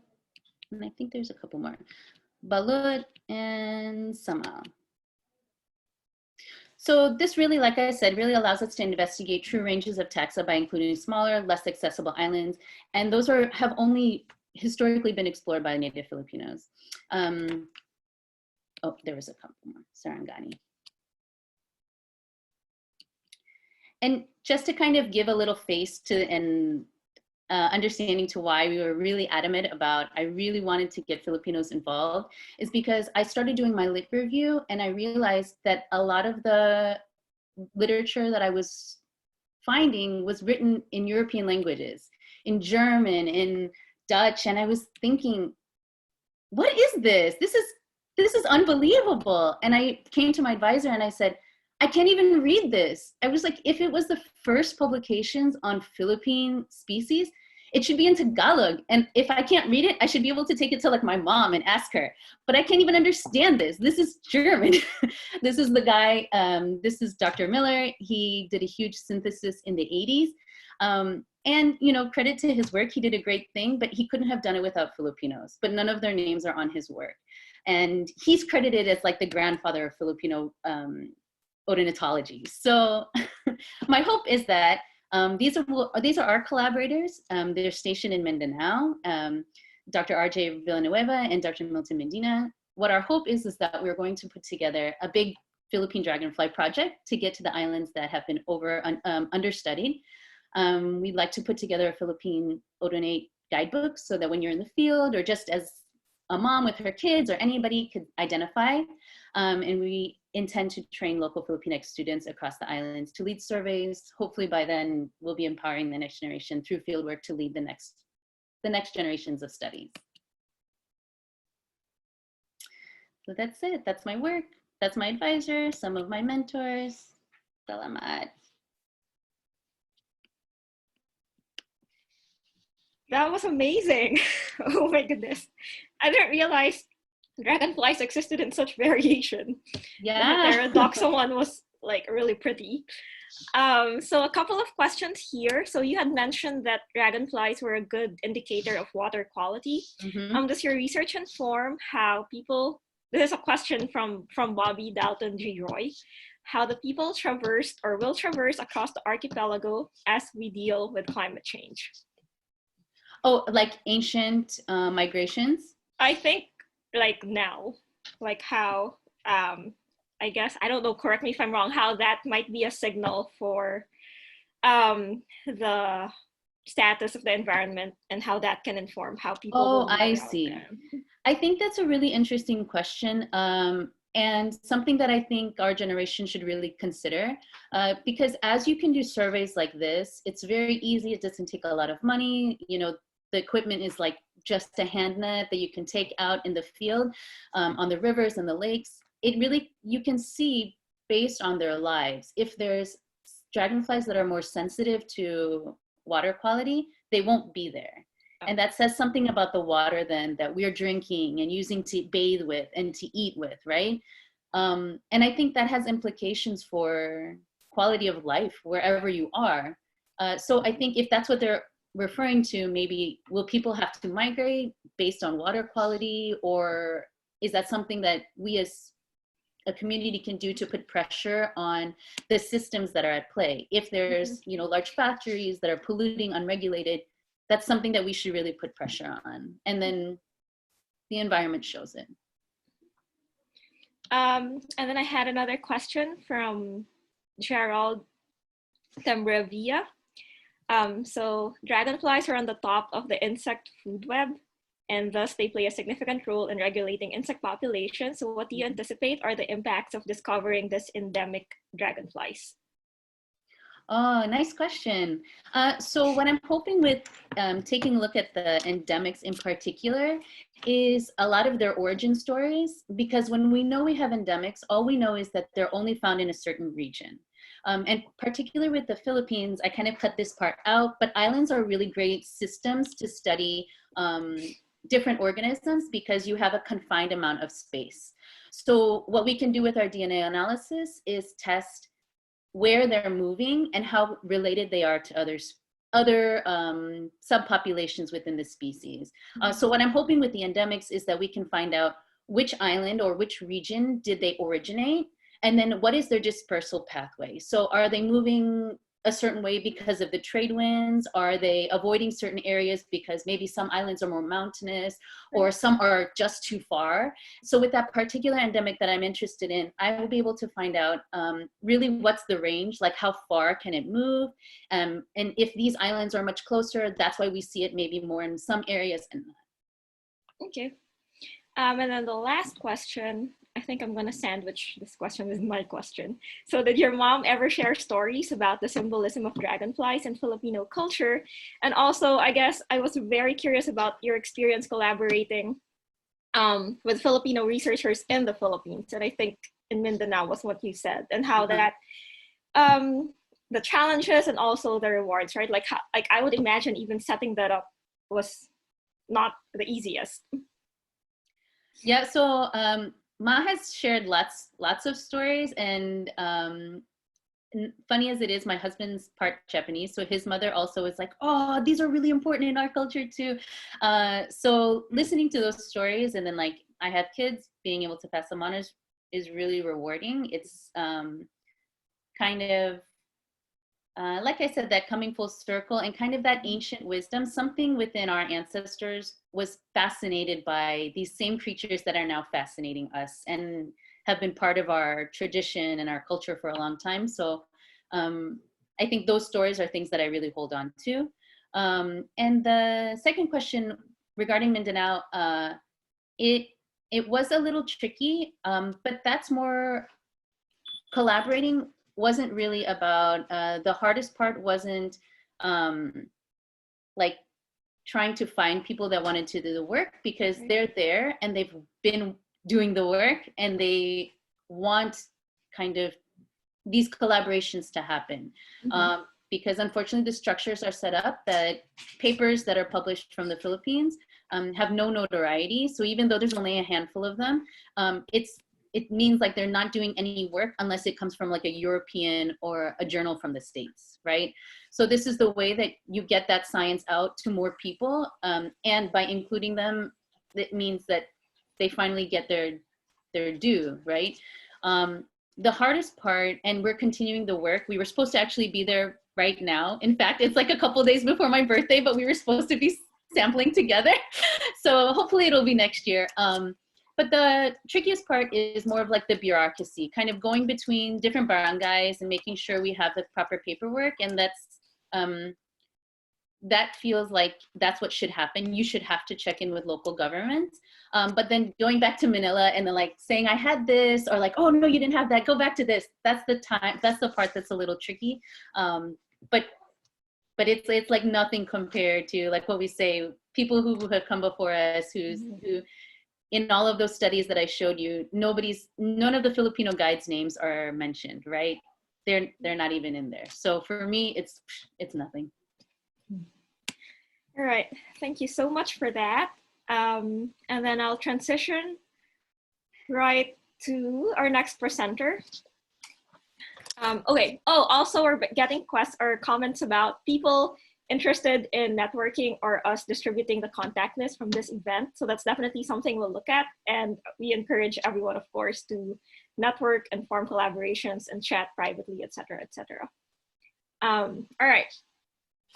and I think there's a couple more. Balut and Samal. So this really, like I said, really allows us to investigate true ranges of taxa by including smaller, less accessible islands. And those have only historically been explored by native Filipinos. Oh, there was a couple more, Sarangani. And just to kind of give a little face to and understanding to why we were really adamant about, I really wanted to get Filipinos involved, is because I started doing my lit review and I realized that a lot of the literature that I was finding was written in European languages, in German, in Dutch, and I was thinking, what is this? This is unbelievable. And I came to my advisor and I said, I can't even read this. I was like, if it was the first publications on Philippine species, it should be in Tagalog. And if I can't read it, I should be able to take it to like my mom and ask her. But I can't even understand this. This is German. This is the guy, this is Dr. Miller. He did a huge synthesis in the 80s. And, you know, credit to his work, he did a great thing, but he couldn't have done it without Filipinos. But none of their names are on his work. And he's credited as like the grandfather of Filipino ornithology. So my hope is that these are our collaborators. They're stationed in Mindanao, Dr. RJ Villanueva and Dr. Milton Medina. What our hope is that we're going to put together a big Philippine dragonfly project to get to the islands that have been understudied. We'd like to put together a Philippine odonate guidebook so that when you're in the field or just as a mom with her kids or anybody could identify. And we intend to train local Filipinx students across the islands to lead surveys. Hopefully by then we'll be empowering the next generation through fieldwork to lead the next generations of studies. So that's it, that's my work. That's my advisor, some of my mentors. Salamat. That was amazing. Oh my goodness. I didn't realize dragonflies existed in such variation. Yeah. The Paradoxa one was like really pretty. So a couple of questions here. So you had mentioned that dragonflies were a good indicator of water quality. Mm-hmm. Does your research inform how people, this is a question from Bobby Dalton G. Roy, how the people traversed or will traverse across the archipelago as we deal with climate change? Oh, like ancient migrations? I think like now, like how, I guess, I don't know, correct me if I'm wrong, how that might be a signal for the status of the environment and how that can inform how people will I see. I think that's a really interesting question. And something that I think our generation should really consider, because as you can do surveys like this, it's very easy. It doesn't take a lot of money. You know, the equipment is like just a hand net that you can take out in the field, on the rivers and the lakes. It really, you can see based on their lives, if there's dragonflies that are more sensitive to water quality, they won't be there. And that says something about the water then that we're drinking and using to bathe with and to eat with, right? And I think that has implications for quality of life wherever you are. So I think if that's what they're referring to, maybe will people have to migrate based on water quality, or is that something that we as a community can do to put pressure on the systems that are at play? If there's, you know, large factories that are polluting unregulated, that's something that we should really put pressure on. And then the environment shows it. And then I had another question from Gerald Tembrevia. So dragonflies are on the top of the insect food web, and thus they play a significant role in regulating insect populations. So what do you anticipate are the impacts of discovering this endemic dragonflies? Oh, nice question. So what I'm hoping with taking a look at the endemics in particular is a lot of their origin stories, because when we know we have endemics, all we know is that they're only found in a certain region. And particularly with the Philippines, I kind of cut this part out, but islands are really great systems to study different organisms because you have a confined amount of space. So what we can do with our DNA analysis is test where they're moving and how related they are to other subpopulations within the species. So what I'm hoping with the endemics is that we can find out which island or which region did they originate, and then what is their dispersal pathway? So are they moving a certain way because of the trade winds? Are they avoiding certain areas because maybe some islands are more mountainous or some are just too far? So with that particular endemic that I'm interested in, I will be able to find out really what's the range, like how far can it move? And if these islands are much closer, that's why we see it maybe more in some areas and not. Okay. And then the last question, I think I'm going to sandwich this question with my question. So did your mom ever share stories about the symbolism of dragonflies in Filipino culture? And also, I guess I was very curious about your experience collaborating with Filipino researchers in the Philippines. And I think in Mindanao was what you said, and how that, the challenges and also the rewards, right? Like I would imagine even setting that up was not the easiest. Yeah, so Ma has shared lots of stories, and funny as it is, my husband's part Japanese, so his mother also was like, oh, these are really important in our culture too. So listening to those stories, and then like I have kids, being able to pass them on is really rewarding. It's kind of like I said, that coming full circle and kind of that ancient wisdom, something within our ancestors was fascinated by these same creatures that are now fascinating us and have been part of our tradition and our culture for a long time. So I think those stories are things that I really hold on to. And the second question regarding Mindanao, it was a little tricky, but that's more collaborating wasn't really about, the hardest part wasn't like trying to find people that wanted to do the work, because they're there and they've been doing the work and they want kind of these collaborations to happen. Because unfortunately the structures are set up that papers that are published from the Philippines have no notoriety. So even though there's only a handful of them, it means like they're not doing any work unless it comes from like a European or a journal from the States, right? So this is the way that you get that science out to more people. And by including them, it means that they finally get their due, right? The hardest part, and we're continuing the work, we were supposed to actually be there right now. In fact, it's like a couple days before my birthday, but we were supposed to be sampling together. So hopefully it'll be next year. But the trickiest part is more of like the bureaucracy, kind of going between different barangays and making sure we have the proper paperwork. And that feels like that's what should happen. You should have to check in with local governments. But then going back to Manila and then like saying I had this, or like, oh no, you didn't have that, go back to this. That's the part that's a little tricky. But it's like nothing compared to like what we say, people who have come before us, who in all of those studies that I showed you, none of the Filipino guides' names are mentioned, right? They're not even in there. So for me, it's nothing. All right, thank you so much for that. And then I'll transition right to our next presenter. Okay, also we're getting comments about people interested in networking or us distributing the contact list from this event. So that's definitely something we'll look at. And we encourage everyone, of course, to network and form collaborations and chat privately, et cetera, et cetera. All right,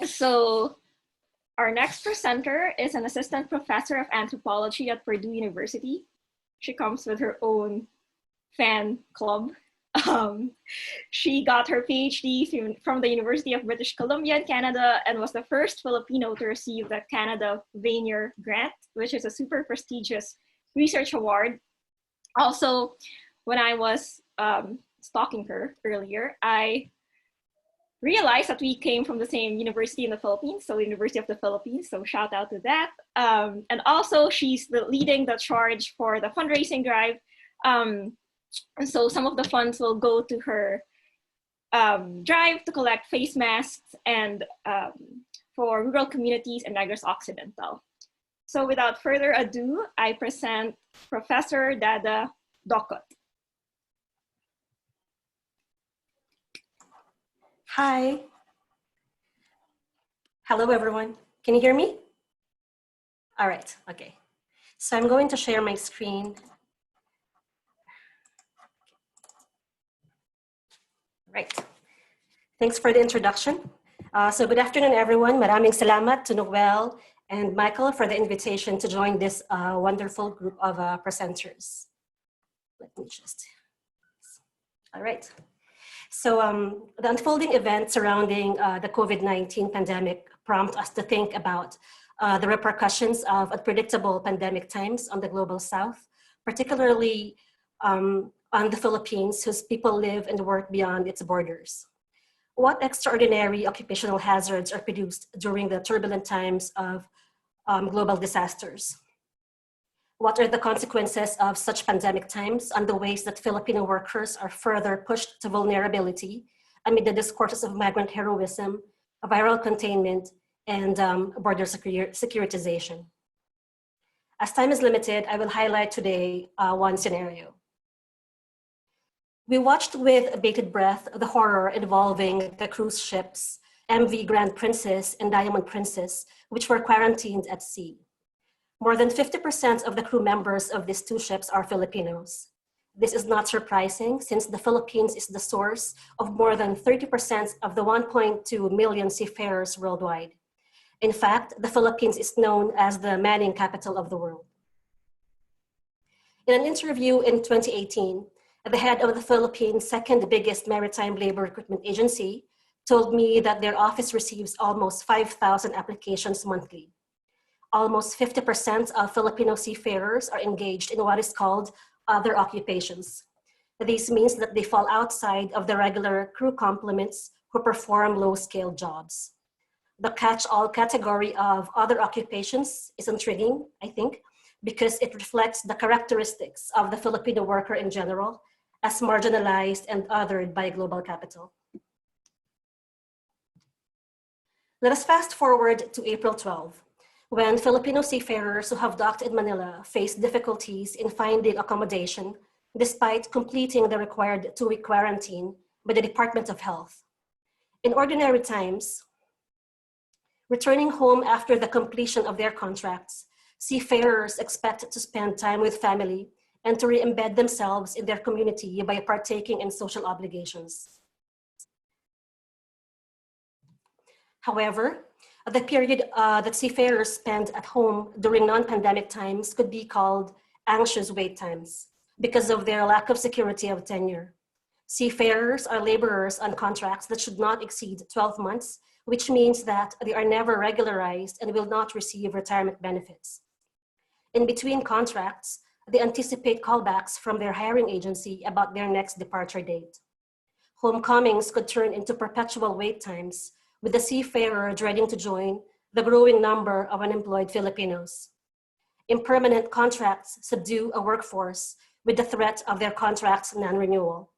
so our next presenter is an assistant professor of anthropology at Purdue University. She comes with her own fan club. She got her PhD from the University of British Columbia in Canada and was the first Filipino to receive the Canada Vanier Grant, which is a super prestigious research award. Also, when I was stalking her earlier, I realized that we came from the same university in the Philippines, so University of the Philippines, so shout out to that. And also, she's leading the charge for the fundraising drive. And so some of the funds will go to her drive to collect face masks and for rural communities in Negros Occidental. So without further ado, I present Professor Dada Docot. Hi. Hello, everyone. Can you hear me? All right, okay. So I'm going to share my screen. Right. Thanks for the introduction. So good afternoon, everyone. Maraming salamat to Noelle and Michael for the invitation to join this wonderful group of presenters. Let me just, all right. So the unfolding events surrounding the COVID-19 pandemic prompt us to think about the repercussions of unpredictable pandemic times on the global south, particularly on the Philippines, whose people live and work beyond its borders. What extraordinary occupational hazards are produced during the turbulent times of global disasters? What are the consequences of such pandemic times on the ways that Filipino workers are further pushed to vulnerability amid the discourses of migrant heroism, viral containment, and border securitization? As time is limited, I will highlight today one scenario. We watched with bated breath the horror involving the cruise ships MV Grand Princess and Diamond Princess, which were quarantined at sea. More than 50% of the crew members of these two ships are Filipinos. This is not surprising since the Philippines is the source of more than 30% of the 1.2 million seafarers worldwide. In fact, the Philippines is known as the manning capital of the world. In an interview in 2018, the head of the Philippines' second biggest maritime labor recruitment agency told me that their office receives almost 5,000 applications monthly. Almost 50% of Filipino seafarers are engaged in what is called other occupations. This means that they fall outside of the regular crew complements who perform low-scale jobs. The catch-all category of other occupations is intriguing, I think, because it reflects the characteristics of the Filipino worker in general as marginalized and othered by global capital. Let us fast forward to April 12. When Filipino seafarers who have docked in Manila face difficulties in finding accommodation despite completing the required 2-week quarantine by the Department of Health. In ordinary times, returning home after the completion of their contracts, seafarers expect to spend time with family and to re-embed themselves in their community by partaking in social obligations. However, the period that seafarers spend at home during non-pandemic times could be called anxious wait times because of their lack of security of tenure. Seafarers are laborers on contracts that should not exceed 12 months, which means that they are never regularized and will not receive retirement benefits. In between contracts, they anticipate callbacks from their hiring agency about their next departure date. Homecomings could turn into perpetual wait times, with the seafarer dreading to join the growing number of unemployed Filipinos. Impermanent contracts subdue a workforce with the threat of their contract's non-renewal.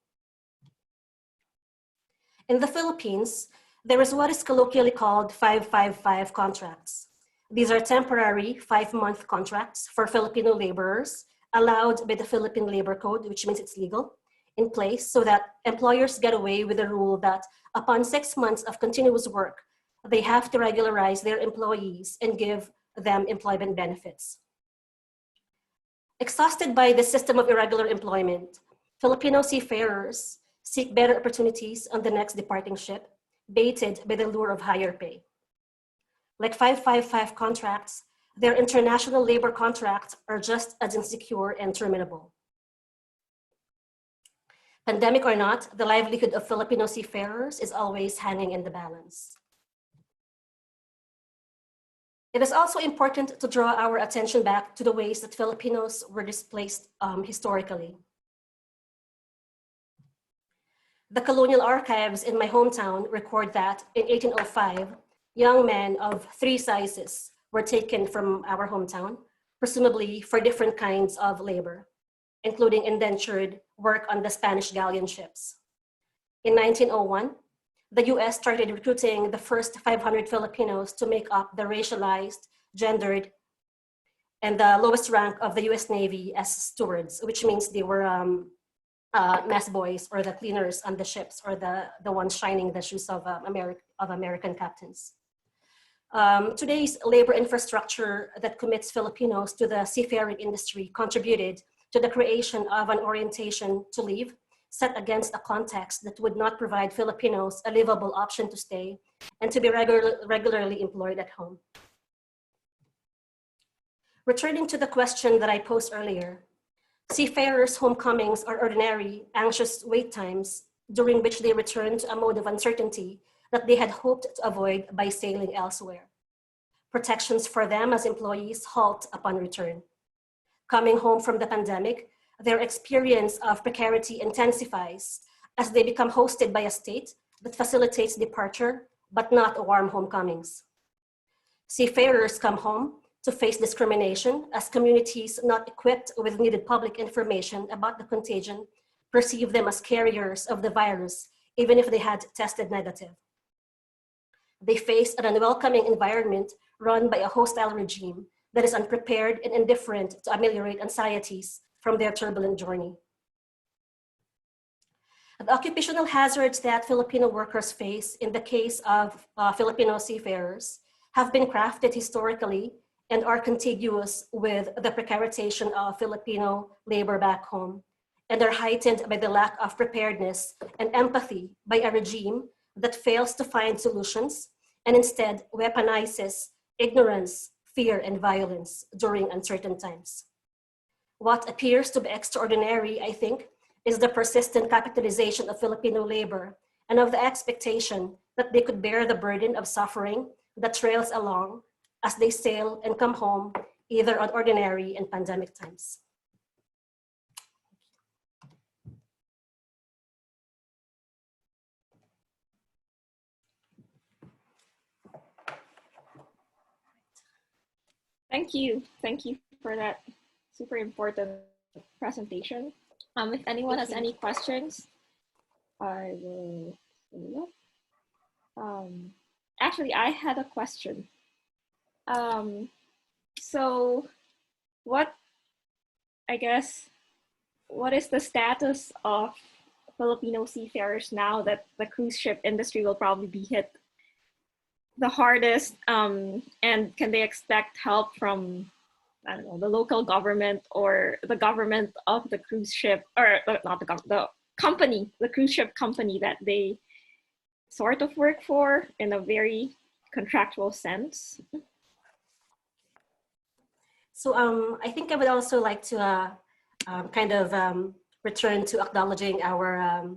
In the Philippines, there is what is colloquially called 555 contracts. These are temporary 5-month contracts for Filipino laborers allowed by the Philippine Labor Code, which means it's legal, in place so that employers get away with the rule that upon 6 months of continuous work, they have to regularize their employees and give them employment benefits. Exhausted by the system of irregular employment, Filipino seafarers seek better opportunities on the next departing ship, baited by the lure of higher pay. Like 555 contracts, their international labor contracts are just as insecure and terminable. Pandemic or not, the livelihood of Filipino seafarers is always hanging in the balance. It is also important to draw our attention back to the ways that Filipinos were displaced historically. The colonial archives in my hometown record that in 1805, young men of 3 sizes were taken from our hometown, presumably for different kinds of labor, including indentured work on the Spanish galleon ships. In 1901, the US started recruiting the first 500 Filipinos to make up the racialized, gendered, and the lowest rank of the US Navy as stewards, which means they were mess boys or the cleaners on the ships or the ones shining the shoes of American captains. Today's labor infrastructure that commits Filipinos to the seafaring industry contributed to the creation of an orientation to leave set against a context that would not provide Filipinos a livable option to stay and to be regularly employed at home. Returning to the question that I posed earlier, seafarers' homecomings are ordinary, anxious wait times during which they return to a mode of uncertainty that they had hoped to avoid by sailing elsewhere. Protections for them as employees halt upon return. Coming home from the pandemic, their experience of precarity intensifies as they become hosted by a state that facilitates departure, but not warm homecomings. Seafarers come home to face discrimination as communities not equipped with needed public information about the contagion perceive them as carriers of the virus, even if they had tested negative. They face an unwelcoming environment run by a hostile regime that is unprepared and indifferent to ameliorate anxieties from their turbulent journey. The occupational hazards that Filipino workers face in the case of Filipino seafarers have been crafted historically and are contiguous with the precarization of Filipino labor back home, and are heightened by the lack of preparedness and empathy by a regime that fails to find solutions and instead weaponizes ignorance, fear, and violence during uncertain times. What appears to be extraordinary, I think, is the persistent capitalization of Filipino labor and of the expectation that they could bear the burden of suffering that trails along as they sail and come home, either on ordinary and pandemic times. Thank you. Thank you for that super important presentation. If anyone has any questions, I will look. Actually, I had a question. So what is the status of Filipino seafarers now that the cruise ship industry will probably be hit the hardest, and can they expect help from, I don't know, the local government or the government of the cruise ship, or not the government, the company, the cruise ship company that they sort of work for in a very contractual sense? So I think I would also like to return to acknowledging our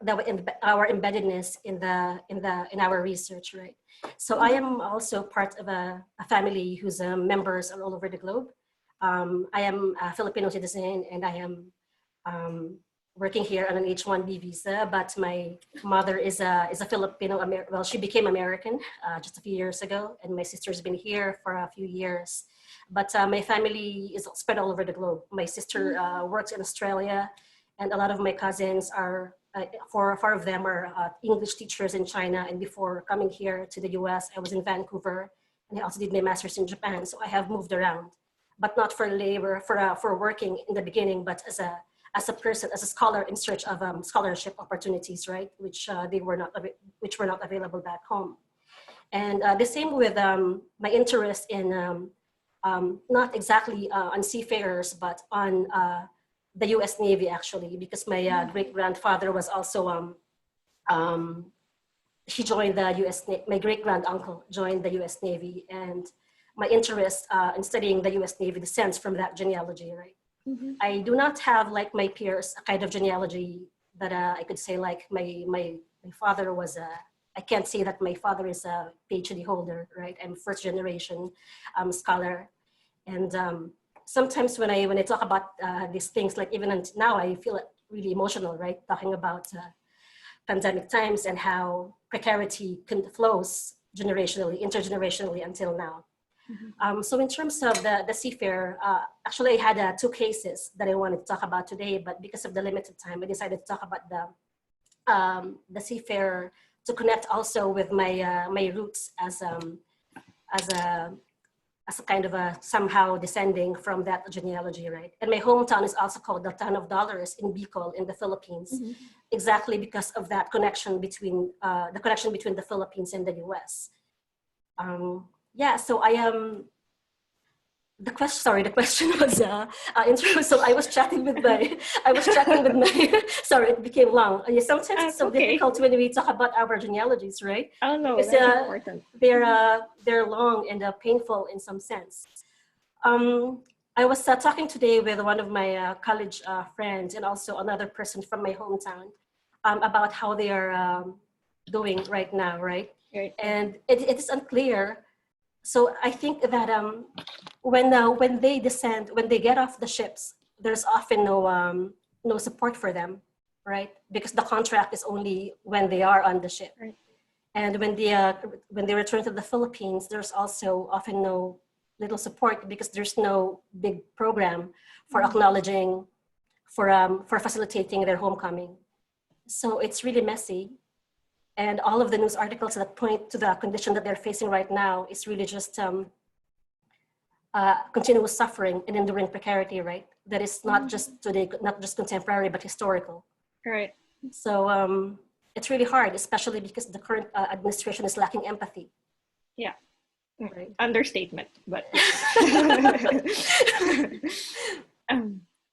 embeddedness in our research, right? So I am also part of a family whose members are all over the globe. I am a Filipino citizen and I am working here on an H-1B visa, but my mother is a Filipino, well, she became American just a few years ago, and my sister's been here for a few years. But my family is spread all over the globe. My sister works in Australia, and a lot of my cousins are, four of them are English teachers in China. And before coming here to the US, I was in Vancouver, and I also did my master's in Japan. So I have moved around, but not for labor, for working in the beginning, but as a person, as a scholar in search of scholarship opportunities, right? Which were not available back home. And the same with my interest in not exactly on seafarers, but on the US Navy, actually, because my great-grandfather was also, he joined the US Navy, my great-grand-uncle joined the US Navy, and my interest in studying the US Navy descends from that genealogy, right? Mm-hmm. I do not have, like my peers, a kind of genealogy that I could say like my father was I can't say that my father is a PhD holder, right? I'm first generation scholar. And sometimes when I talk about these things, like even now I feel really emotional, right? Talking about pandemic times and how precarity flows generationally, intergenerationally until now. So in terms of the seafarer, actually I had 2 cases that I wanted to talk about today, but because of the limited time, I decided to talk about the seafarer to connect also with my my roots as a kind of a somehow descending from that genealogy, right? And my hometown is also called the Town of Dollars in Bicol in the Philippines, exactly because of that connection between the Philippines and the U.S. Yeah, so I am. The question was in terms. So I was chatting with my. Sorry, it became long. Yeah, sometimes it's so difficult when we talk about our genealogies, right? Oh no, because, that's important. They're long and painful in some sense. I was talking today with one of my college friends and also another person from my hometown about how they are doing right now, right? Right. And it is unclear. So I think that when they descend, when they get off the ships, there's often no support for them, right? Because the contract is only when they are on the ship. Right. And when they return to the Philippines, there's also often no little support because there's no big program for acknowledging, for facilitating their homecoming. So it's really messy. And all of the news articles that point to the condition that they're facing right now is really just continuous suffering and enduring precarity, right? That is not just today, not just contemporary, but historical. Right. So it's really hard, especially because the current administration is lacking empathy. Yeah. Right. Understatement, but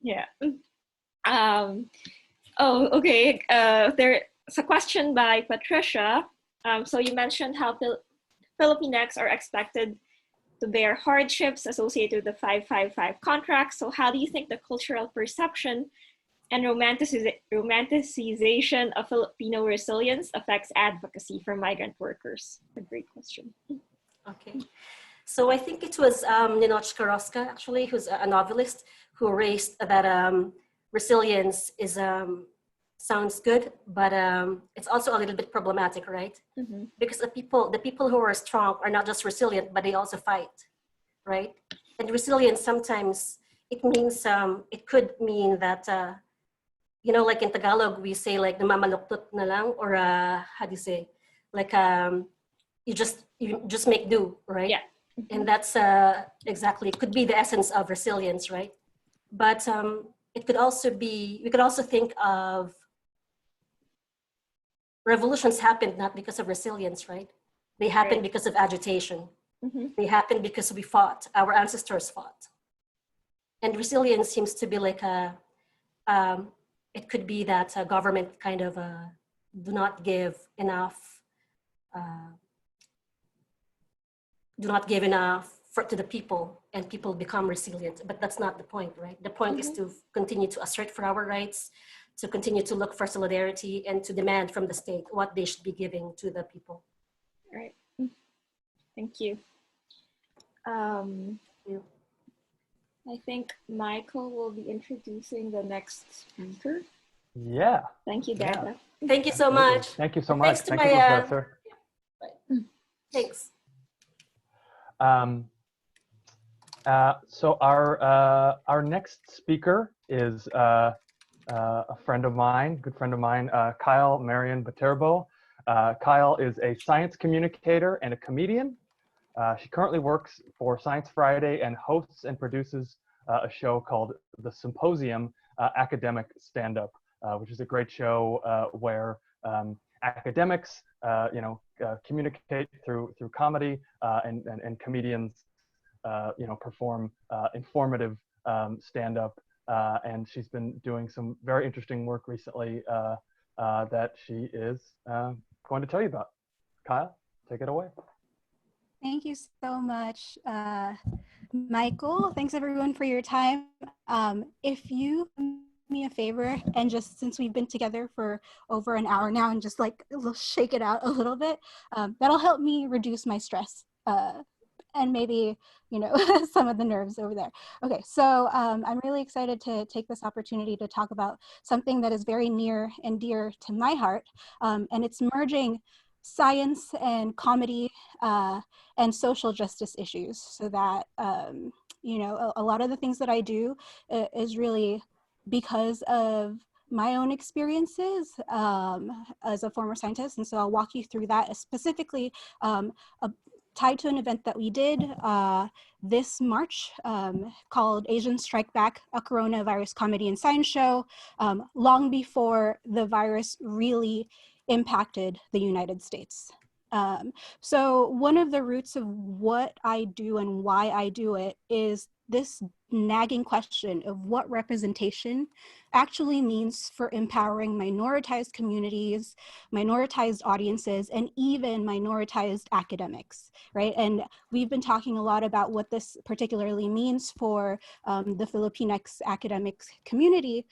yeah. Oh, okay. There's a question by Patricia. So you mentioned how Filipinx are expected to bear hardships associated with the 555 contract. So how do you think the cultural perception and romanticization of Filipino resilience affects advocacy for migrant workers? A great question. Okay. So I think it was Ninoch Karoska, actually, who's a novelist, who raised that resilience is sounds good, but it's also a little bit problematic, right? Because the people who are strong are not just resilient, but they also fight, right? And resilience sometimes it means it could mean that you know, like in Tagalog we say like namamaluktot na lang, or how do you say, like you just make do, right? Yeah. And that's exactly, it could be the essence of resilience, right? But it could also be, we could also think of revolutions happened not because of resilience, right? They happened because of agitation. They happened because we fought, our ancestors fought. And resilience seems to be like it could be that government kind of do not give enough to the people, and people become resilient. But that's not the point, right? The point is to continue to assert for our rights, to continue to look for solidarity, and to demand from the state what they should be giving to the people. Right. Thank you. I think Michael will be introducing the next speaker. Yeah. Thank you, Dada. Yeah. Thank you so much. Thank you so much. Thanks to Thank you, Professor. Thanks. So our next speaker is a friend of mine, good friend of mine, Kyle Marian Baterbo. Kyle is a science communicator and a comedian. She currently works for Science Friday and hosts and produces a show called The Symposium Academic Stand-Up, which is a great show where academics, communicate through comedy, and comedians, perform informative stand-up. And she's been doing some very interesting work recently that she is going to tell you about. Kyle, take it away. Thank you so much, Michael. Thanks everyone for your time. If you me a favor and just, since we've been together for over an hour now, and just like shake it out a little bit, that'll help me reduce my stress and maybe, you know, some of the nerves over there. Okay, so I'm really excited to take this opportunity to talk about something that is very near and dear to my heart, and it's merging science and comedy and social justice issues, so that you know, a lot of the things that I do is really because of my own experiences as a former scientist. And so I'll walk you through that, specifically tied to an event that we did this March called Asian Strike Back, a coronavirus comedy and science show, long before the virus really impacted the United States. So one of the roots of what I do and why I do it is this nagging question of what representation actually means for empowering minoritized communities, minoritized audiences, and even minoritized academics, right? And we've been talking a lot about what this particularly means for the Filipinx academic community.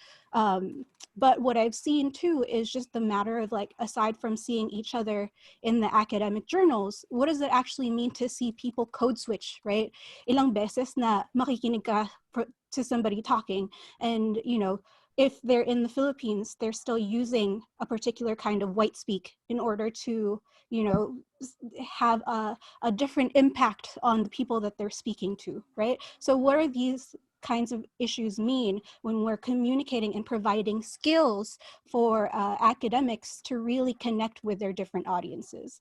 But what I've seen too is just the matter of, like, aside from seeing each other in the academic journals, what does it actually mean to see people code switch, right? Ilang beses na makikinig ka to somebody talking, and, you know, if they're in the Philippines, they're still using a particular kind of white speak in order to, you know, have a different impact on the people that they're speaking to, right? So what are these kinds of issues mean when we're communicating and providing skills for academics to really connect with their different audiences?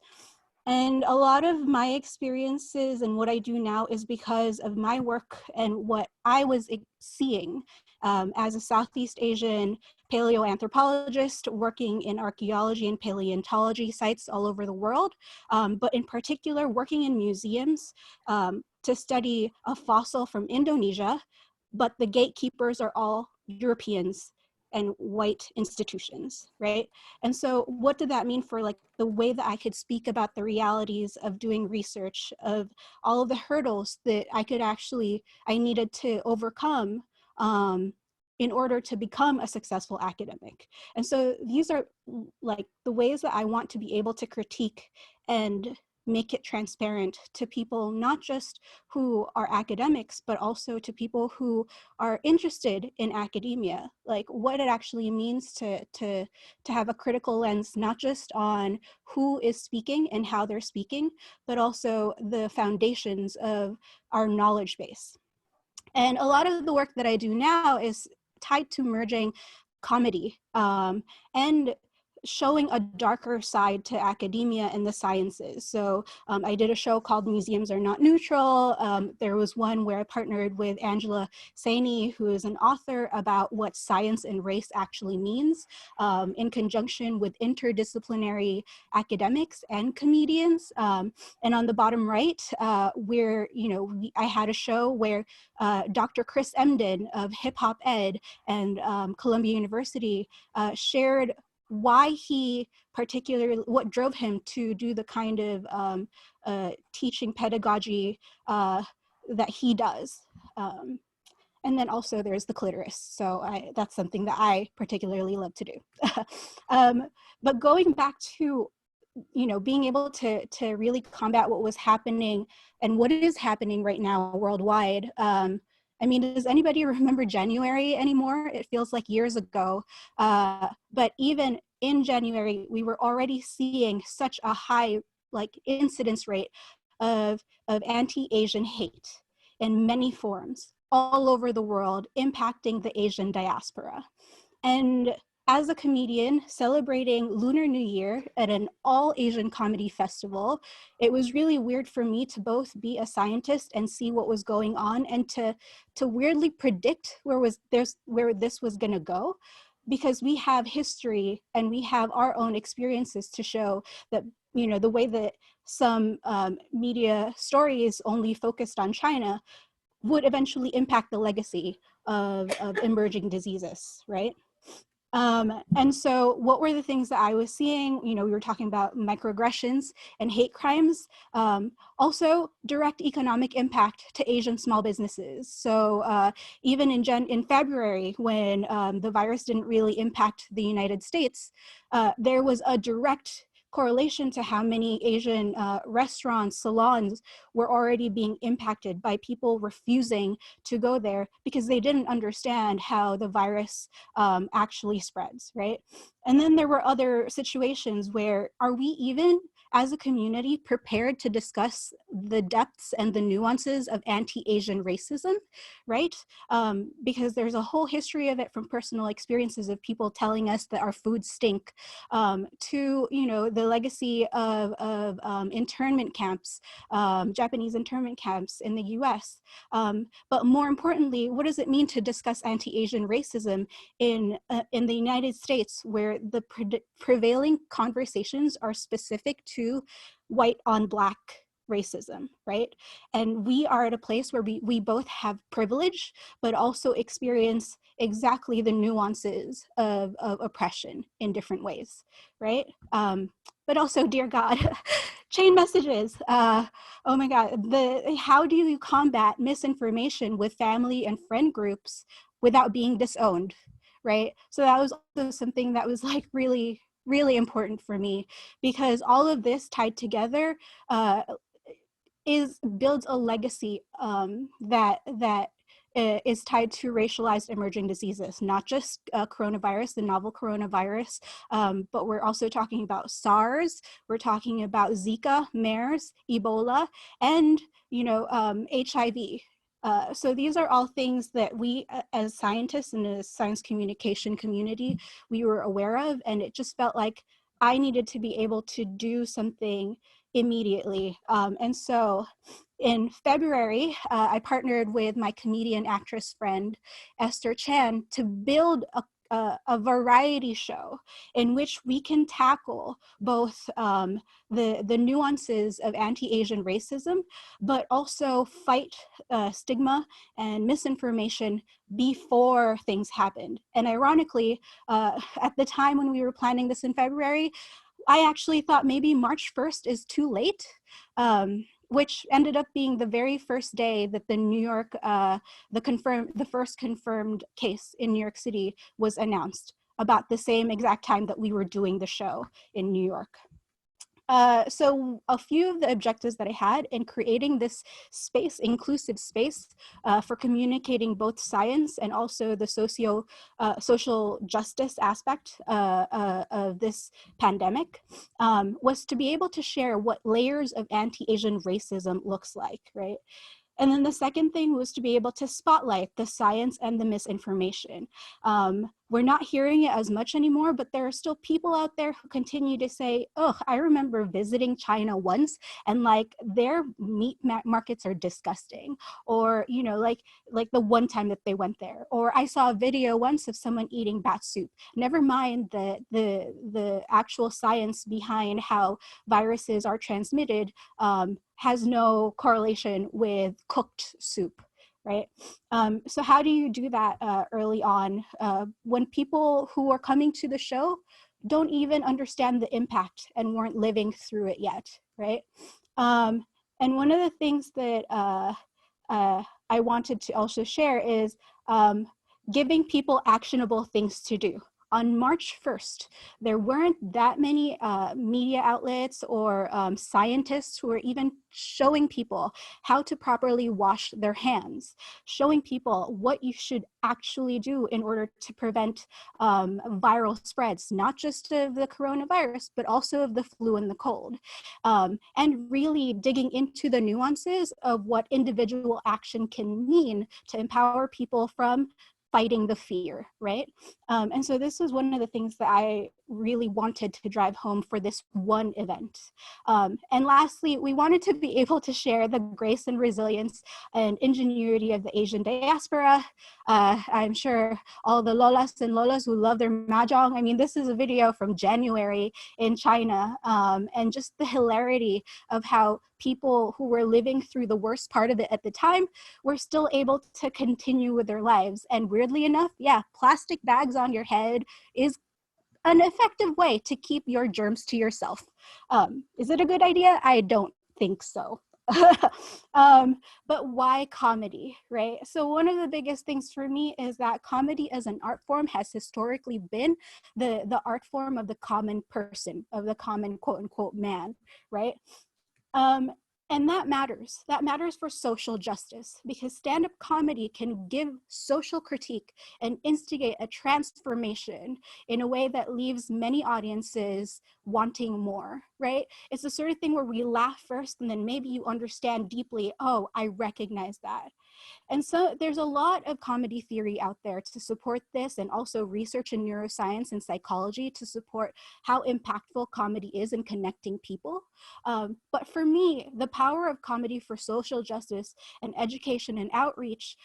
And a lot of my experiences and what I do now is because of my work and what I was seeing as a Southeast Asian paleoanthropologist working in archaeology and paleontology sites all over the world, but in particular working in museums to study a fossil from Indonesia, but the gatekeepers are all Europeans and white institutions, right? And so what did that mean for, like, the way that I could speak about the realities of doing research, of all of the hurdles that I needed to overcome in order to become a successful academic. And so these are, like, the ways that I want to be able to critique and make it transparent to people, not just who are academics, but also to people who are interested in academia, like what it actually means to have a critical lens, not just on who is speaking and how they're speaking, but also the foundations of our knowledge base. And a lot of the work that I do now is tied to merging comedy and showing a darker side to academia and the sciences. So I did a show called Museums Are Not Neutral. There was one where I partnered with Angela Saini, who is an author, about what science and race actually means, in conjunction with interdisciplinary academics and comedians. And on the bottom right, I had a show where Dr. Chris Emden of Hip Hop Ed and Columbia University shared what drove him to do the kind of teaching pedagogy that he does. And then also there's the clitoris. So that's something that I particularly love to do. But going back to, you know, being able to really combat what was happening and what is happening right now worldwide. I mean, does anybody remember January anymore? It feels like years ago. But even in January, we were already seeing such a high, like, incidence rate of anti-Asian hate in many forms all over the world, impacting the Asian diaspora. And as a comedian celebrating Lunar New Year at an all-Asian comedy festival, it was really weird for me to both be a scientist and see what was going on, and to weirdly predict where this was gonna go, because we have history and we have our own experiences to show that, you know, the way that some media stories only focused on China would eventually impact the legacy of emerging diseases, right? And so what were the things that I was seeing? You know, we were talking about microaggressions and hate crimes, also direct economic impact to Asian small businesses. So even in February, when the virus didn't really impact the United States, there was a direct correlation to how many Asian restaurants, salons were already being impacted by people refusing to go there because they didn't understand how the virus actually spreads, right? And then there were other situations where, are we even as a community prepared to discuss the depths and the nuances of anti-Asian racism, right? Because there's a whole history of it from personal experiences of people telling us that our foods stink, to, you know, the legacy of internment camps, Japanese internment camps in the US. But more importantly, what does it mean to discuss anti-Asian racism in the United States, where the prevailing conversations are specific to white on black racism, right? And we are at a place where we both have privilege, but also experience exactly the nuances of oppression in different ways, right? But also, dear God, chain messages. Oh my God, how do you combat misinformation with family and friend groups without being disowned, right? So that was also something that was like really, really important for me, because all of this tied together builds a legacy that is tied to racialized emerging diseases, not just coronavirus, the novel coronavirus, but we're also talking about SARS, we're talking about Zika, MERS, Ebola, and, you know, HIV. So these are all things that we, as scientists in the science communication community, we were aware of, and it just felt like I needed to be able to do something immediately. And so in February, I partnered with my comedian actress friend, Esther Chan, to build a variety show in which we can tackle both the nuances of anti-Asian racism, but also fight stigma and misinformation before things happened. And ironically, at the time when we were planning this in February, I actually thought maybe March 1st is too late, which ended up being the very first day that the New York, the first confirmed case in New York City was announced, about the same exact time that we were doing the show in New York. So a few of the objectives that I had in creating this space, inclusive space, for communicating both science and also the social justice aspect of this pandemic, was to be able to share what layers of anti-Asian racism looks like, right? And then the second thing was to be able to spotlight the science and the misinformation. We're not hearing it as much anymore, but there are still people out there who continue to say, oh, I remember visiting China once and like their meat markets are disgusting. Or, you know, like the one time that they went there. Or I saw a video once of someone eating bat soup. Never mind the actual science behind how viruses are transmitted, has no correlation with cooked soup, right? So how do you do that early on when people who are coming to the show don't even understand the impact and weren't living through it yet, right? And one of the things that I wanted to also share is giving people actionable things to do. On March 1st, there weren't that many media outlets or scientists who were even showing people how to properly wash their hands, showing people what you should actually do in order to prevent viral spreads, not just of the coronavirus, but also of the flu and the cold, and really digging into the nuances of what individual action can mean to empower people from fighting the fear, right? And so this was one of the things that I really wanted to drive home for this one event. And lastly, we wanted to be able to share the grace and resilience and ingenuity of the Asian diaspora. I'm sure all the lolas and lolas who love their mahjong. I mean, this is a video from January in China, and just the hilarity of how people who were living through the worst part of it at the time were still able to continue with their lives. And weirdly enough, yeah, plastic bags on your head is an effective way to keep your germs to yourself. Is it a good idea? I don't think so. But why comedy, right? So one of the biggest things for me is that comedy as an art form has historically been the art form of the common person, of the common quote unquote man, right? And that matters. That matters for social justice, because stand-up comedy can give social critique and instigate a transformation in a way that leaves many audiences wanting more, right? It's the sort of thing where we laugh first and then maybe you understand deeply, oh, I recognize that. And so there's a lot of comedy theory out there to support this, and also research in neuroscience and psychology to support how impactful comedy is in connecting people. But for me, the power of comedy for social justice and education and outreach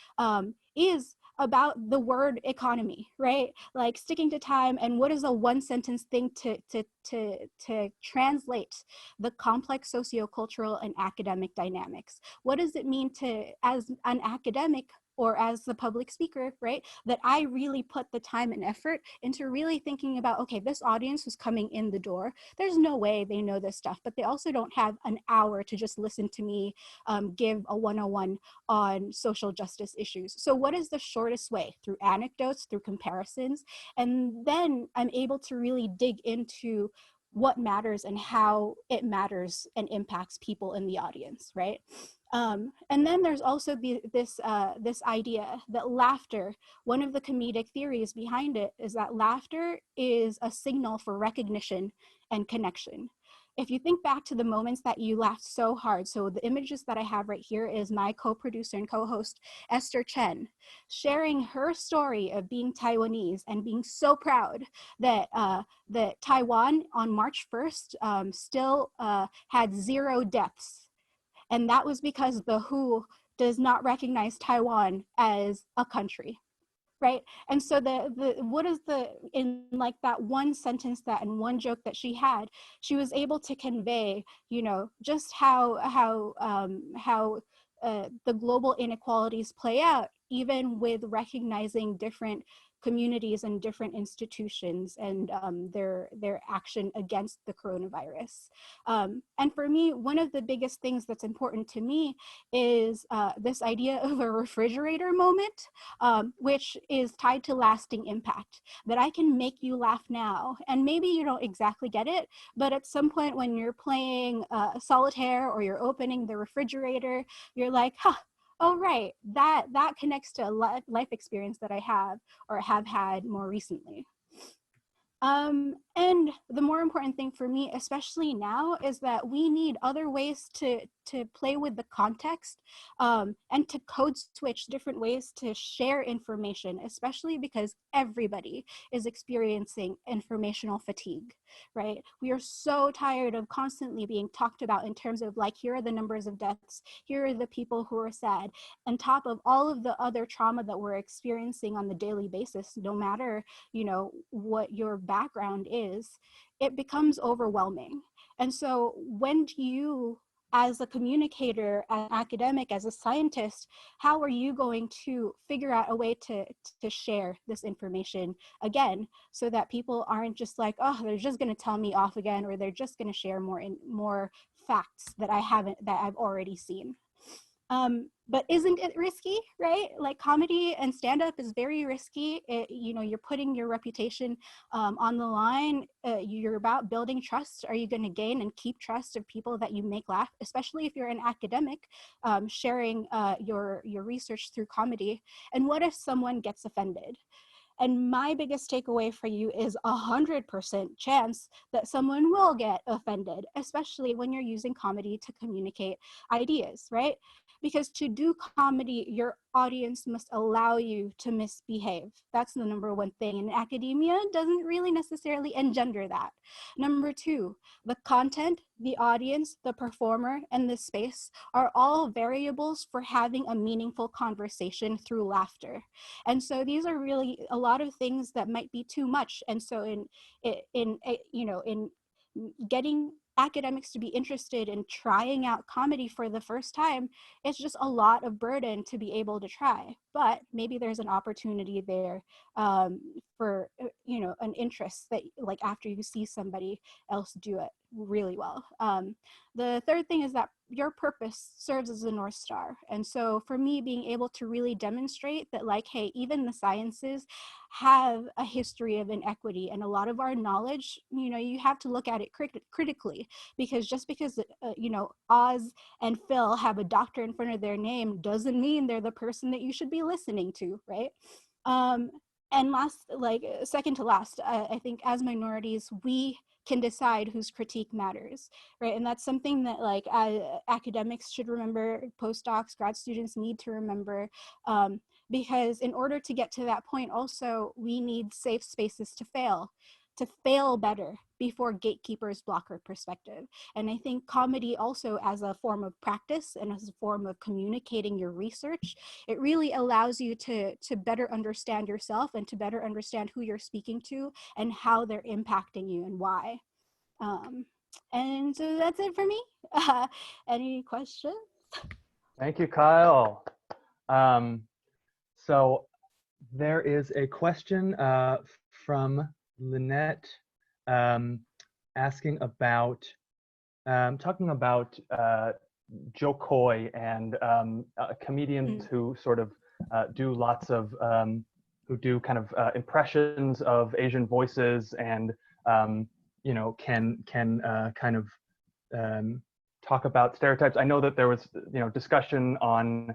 is about the word economy, right? Like sticking to time, and what is a one sentence thing to translate the complex sociocultural and academic dynamics? What does it mean to, as an academic or as the public speaker, right, that I really put the time and effort into really thinking about, okay, this audience who's coming in the door, there's no way they know this stuff, but they also don't have an hour to just listen to me give a 101 on social justice issues. So what is the shortest way? Through anecdotes, through comparisons, and then I'm able to really dig into what matters and how it matters and impacts people in the audience, right? And then there's also this idea that laughter, one of the comedic theories behind it is that laughter is a signal for recognition and connection. If you think back to the moments that you laughed so hard, so the images that I have right here is my co-producer and co-host, Esther Chen, sharing her story of being Taiwanese and being so proud that, that Taiwan on March 1st still had 0 deaths. And that was because the WHO does not recognize Taiwan as a country, right? And so what is in like that one sentence that and one joke that she had, she was able to convey, you know, just how the global inequalities play out, even with recognizing different communities and different institutions and their action against the coronavirus. And for me, one of the biggest things that's important to me is this idea of a refrigerator moment, which is tied to lasting impact, that I can make you laugh now. And maybe you don't exactly get it, but at some point when you're playing solitaire or you're opening the refrigerator, you're like, huh, oh, right, that connects to a life experience that I have or have had more recently. And the more important thing for me, especially now, is that we need other ways to play with the context and to code switch different ways to share information, especially because everybody is experiencing informational fatigue, right? We are so tired of constantly being talked about in terms of like, here are the numbers of deaths, here are the people who are sad, on top of all of the other trauma that we're experiencing on the daily basis, no matter, you know, what your background is, it becomes overwhelming. And so when do you, as a communicator, an academic, as a scientist, how are you going to figure out a way to share this information again, so that people aren't just like, oh, they're just going to tell me off again, or they're just going to share more facts that I've already seen. But isn't it risky, right? Like comedy and stand-up is very risky. You know, you're putting your reputation on the line. You're about building trust. Are you going to gain and keep trust of people that you make laugh, especially if you're an academic sharing your research through comedy? And what if someone gets offended? And my biggest takeaway for you is 100% chance that someone will get offended, especially when you're using comedy to communicate ideas, right? Because to do comedy, your audience must allow you to misbehave. That's the number one thing. And academia doesn't really necessarily engender that. Number two, the content, the audience, the performer, and the space are all variables for having a meaningful conversation through laughter. And so these are really a lot of things that might be too much. And so in getting academics to be interested in trying out comedy for the first time, it's just a lot of burden to be able to try. But maybe there's an opportunity there for an interest that, like, after you see somebody else do it really well. The third thing is that your purpose serves as a North Star. And so for me, being able to really demonstrate that, like, hey, even the sciences have a history of inequity, and a lot of our knowledge, you have to look at it critically, because just because Oz and Phil have a doctor in front of their name doesn't mean they're the person that you should be listening to, right? And second to last, I think as minorities, we can decide whose critique matters, right? And that's something that, like, academics should remember, postdocs, grad students need to remember, because in order to get to that point also, we need safe spaces to fail better before gatekeepers block our perspective. And I think comedy also, as a form of practice and as a form of communicating your research, it really allows you to better understand yourself and to better understand who you're speaking to and how they're impacting you and why. And so that's it for me. Any questions? Thank you, Kyle. So there is a question from Lynette asking about, talking about Joe Coy and comedians who sort of do lots of, who do kind of impressions of Asian voices and, can kind of talk about stereotypes. I know that there was, discussion on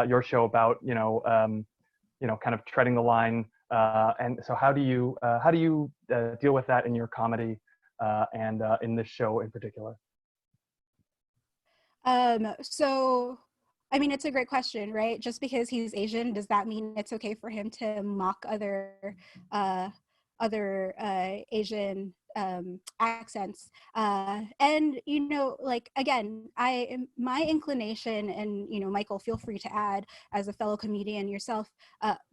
your show about, kind of treading the line. And so how do you deal with that in your comedy and in this show in particular? So, I mean, it's a great question, right? Just because he's Asian, does that mean it's okay for him to mock other Asian accents? And like, again, my inclination, and Michael, feel free to add as a fellow comedian yourself,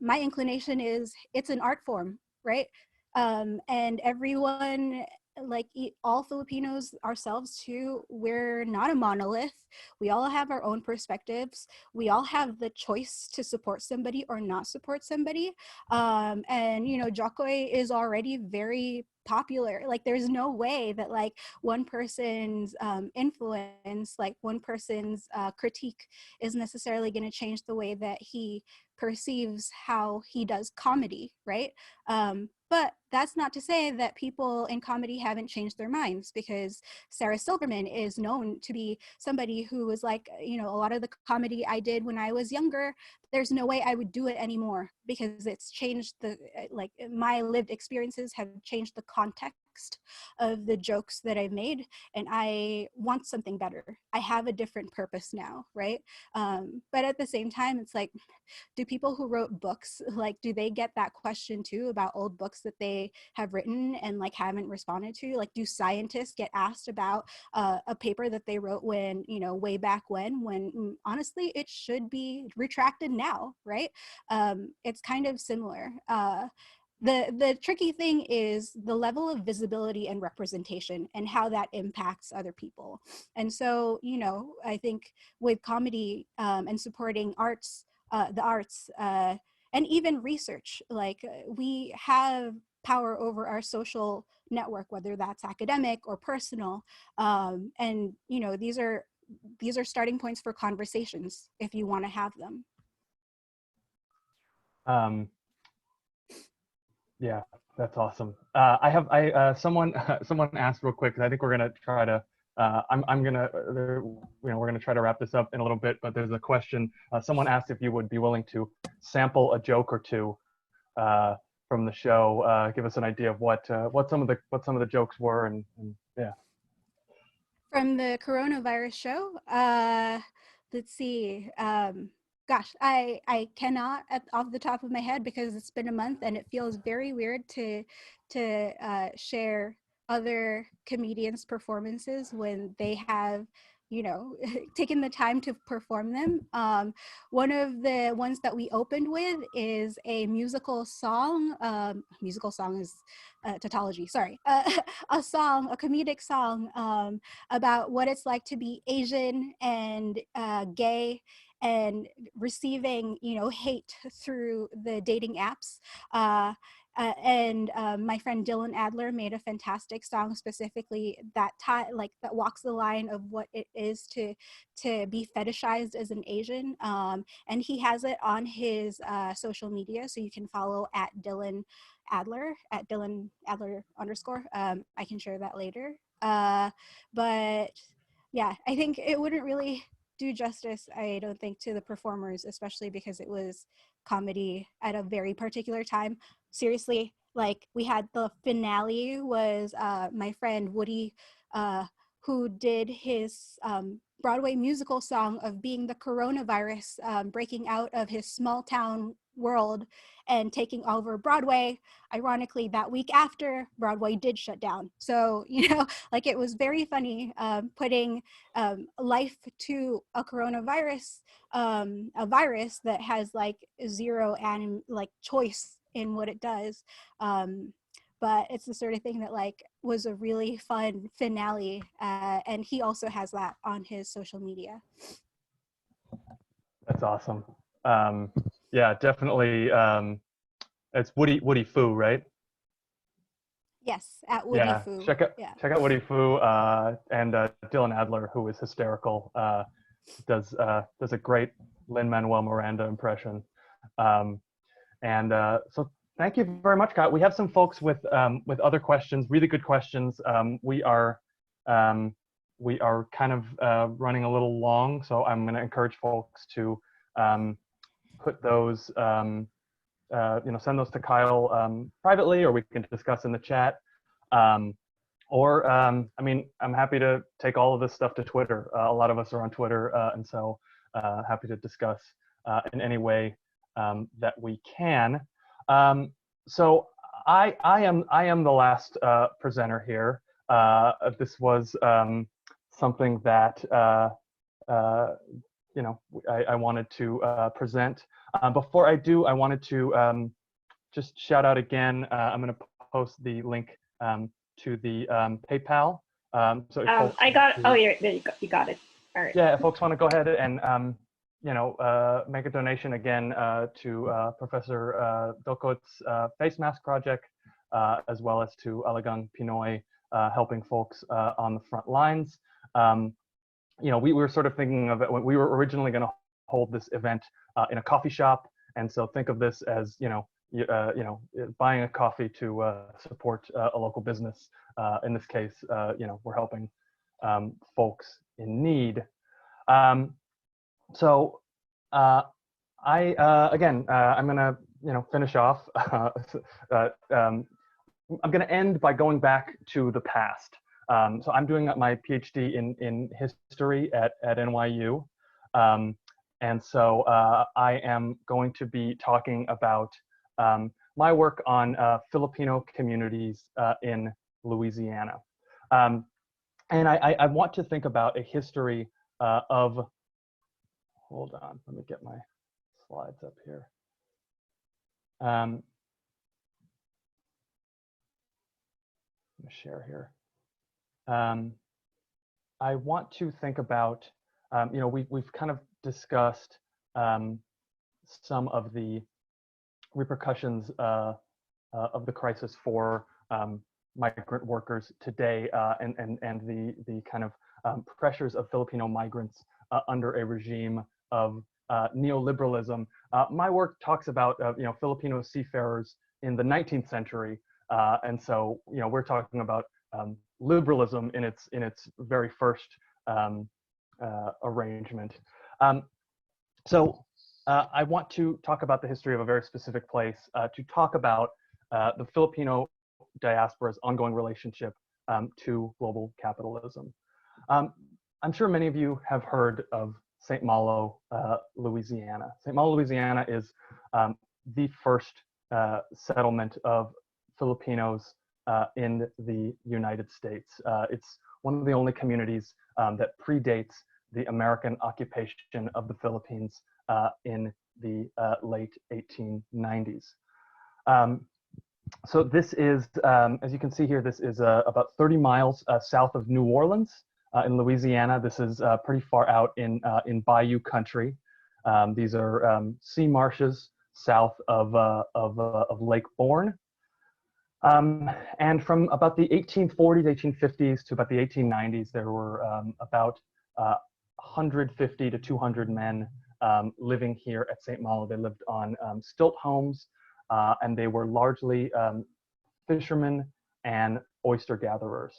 my inclination is it's an art form, right? And everyone, like all Filipinos ourselves too, we're not a monolith. We all have our own perspectives. We all have the choice to support somebody or not support somebody. And Jokoy is already very popular. Like, there's no way that, like, one person's influence, like one person's critique is necessarily going to change the way that he perceives how he does comedy, right? But that's not to say that people in comedy haven't changed their minds, because Sarah Silverman is known to be somebody who was like, a lot of the comedy I did when I was younger, there's no way I would do it anymore, because it's changed my lived experiences have changed the context of the jokes that I've made, and I want something better. I have a different purpose now, right? But at the same time, it's like, do people who wrote books, like, do they get that question too about old books that they have written and like haven't responded to? Like, do scientists get asked about a paper that they wrote when, way back when honestly it should be retracted now, right? It's kind of similar. The tricky thing is the level of visibility and representation and how that impacts other people. And so, I think with comedy and supporting arts, the arts, and even research, like, we have power over our social network, whether that's academic or personal. And these are starting points for conversations if you want to have them. Yeah, that's awesome. Someone asked real quick, 'cause I think we're gonna try to. We're gonna try to wrap this up in a little bit, but there's a question. Someone asked if you would be willing to sample a joke or two from the show. Give us an idea of what some of the jokes were, and yeah. From the coronavirus show, let's see. Gosh, I cannot off the top of my head because it's been a month and it feels very weird to share other comedians' performances when they have, you know, taken the time to perform them. One of the ones that we opened with is a musical song. Musical song is tautology, sorry. A song, a comedic song about what it's like to be Asian and gay and receiving, you know, hate through the dating apps. My friend Dylan Adler made a fantastic song specifically that that walks the line of what it is to be fetishized as an Asian. And he has it on his social media, so you can follow at Dylan Adler @DylanAdler_. I can share that later. But yeah, I think it wouldn't really do justice, I don't think, to the performers, especially because it was comedy at a very particular time. Seriously, like we had the finale was my friend Woody, who did his Broadway musical song of being the coronavirus breaking out of his small town world and taking over Broadway. Ironically, that week after, Broadway did shut down. So, you know, like it was very funny putting life to a coronavirus, a virus that has like zero and like choice in what it does. But it's the sort of thing that like was a really fun finale. And he also has that on his social media. That's awesome. Yeah, definitely. It's Woody Fu, right? Yes, at Woody Yeah, Fu. check out Woody Fu and Dylan Adler, who is hysterical. Does a great Lin-Manuel Miranda impression. So thank you very much, Scott. We have some folks with other questions, really good questions. We are kind of running a little long, so I'm going to encourage folks to put those, send those to Kyle privately, or we can discuss in the chat. I'm happy to take all of this stuff to Twitter. A lot of us are on Twitter, and so happy to discuss in any way that we can. So I am the last presenter here. This was something that I wanted to present. Before I do, I wanted to just shout out again. I'm going to post the link to the PayPal. I got. Oh, there you got it. All right. Yeah, if folks want to go ahead and make a donation again to Professor Docot's face mask project, as well as to Alagang Pinoy, helping folks on the front lines. We were sort of thinking of it when we were originally going to hold this event in a coffee shop, and so think of this as buying a coffee to support a local business. In this case, we're helping folks in need. I'm gonna finish off. I'm gonna end by going back to the past. So I'm doing my PhD in history at NYU. And so I am going to be talking about my work on Filipino communities in Louisiana. And I want to think about a history of, hold on, let me get my slides up here. Let me share here. I want to think about, we've kind of discussed some of the repercussions of the crisis for migrant workers today, and the kind of pressures of Filipino migrants under a regime of neoliberalism. My work talks about Filipino seafarers in the 19th century, and so we're talking about liberalism in its very first arrangement. I want to talk about the history of a very specific place, to talk about the Filipino diaspora's ongoing relationship to global capitalism. I'm sure many of you have heard of St. Malo, Louisiana. St. Malo, Louisiana is the first settlement of Filipinos in the United States. It's one of the only communities that predates the American occupation of the Philippines in the late 1890s. So this is, as you can see here, this is about 30 miles south of New Orleans in Louisiana. This is pretty far out in bayou country. These are sea marshes south of Lake Bourne. And from about the 1840s, 1850s to about the 1890s, there were about 150 to 200 men living here at St. Malo. They lived on stilt homes, and they were largely fishermen and oyster gatherers.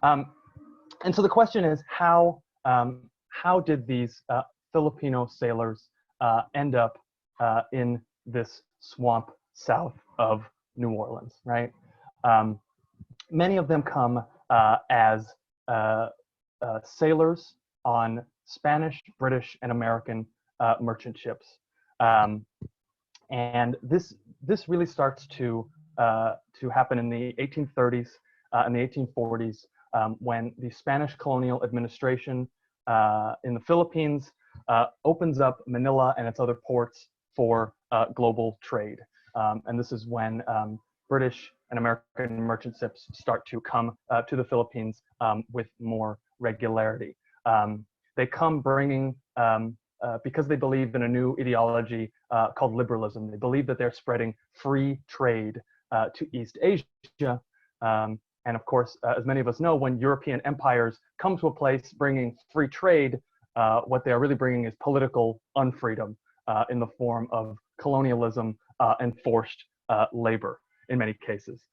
And so the question is, how did these Filipino sailors end up in this swamp south of New Orleans, right? Many of them come as sailors on Spanish, British, and American merchant ships. And this really starts to happen in the 1830s and the 1840s when the Spanish colonial administration in the Philippines opens up Manila and its other ports for global trade. And this is when British and American merchant ships start to come to the Philippines with more regularity. They come bringing, because they believe in a new ideology called liberalism. They believe that they're spreading free trade to East Asia. And of course, as many of us know, when European empires come to a place bringing free trade, what they are really bringing is political unfreedom in the form of colonialism and forced labor in many cases.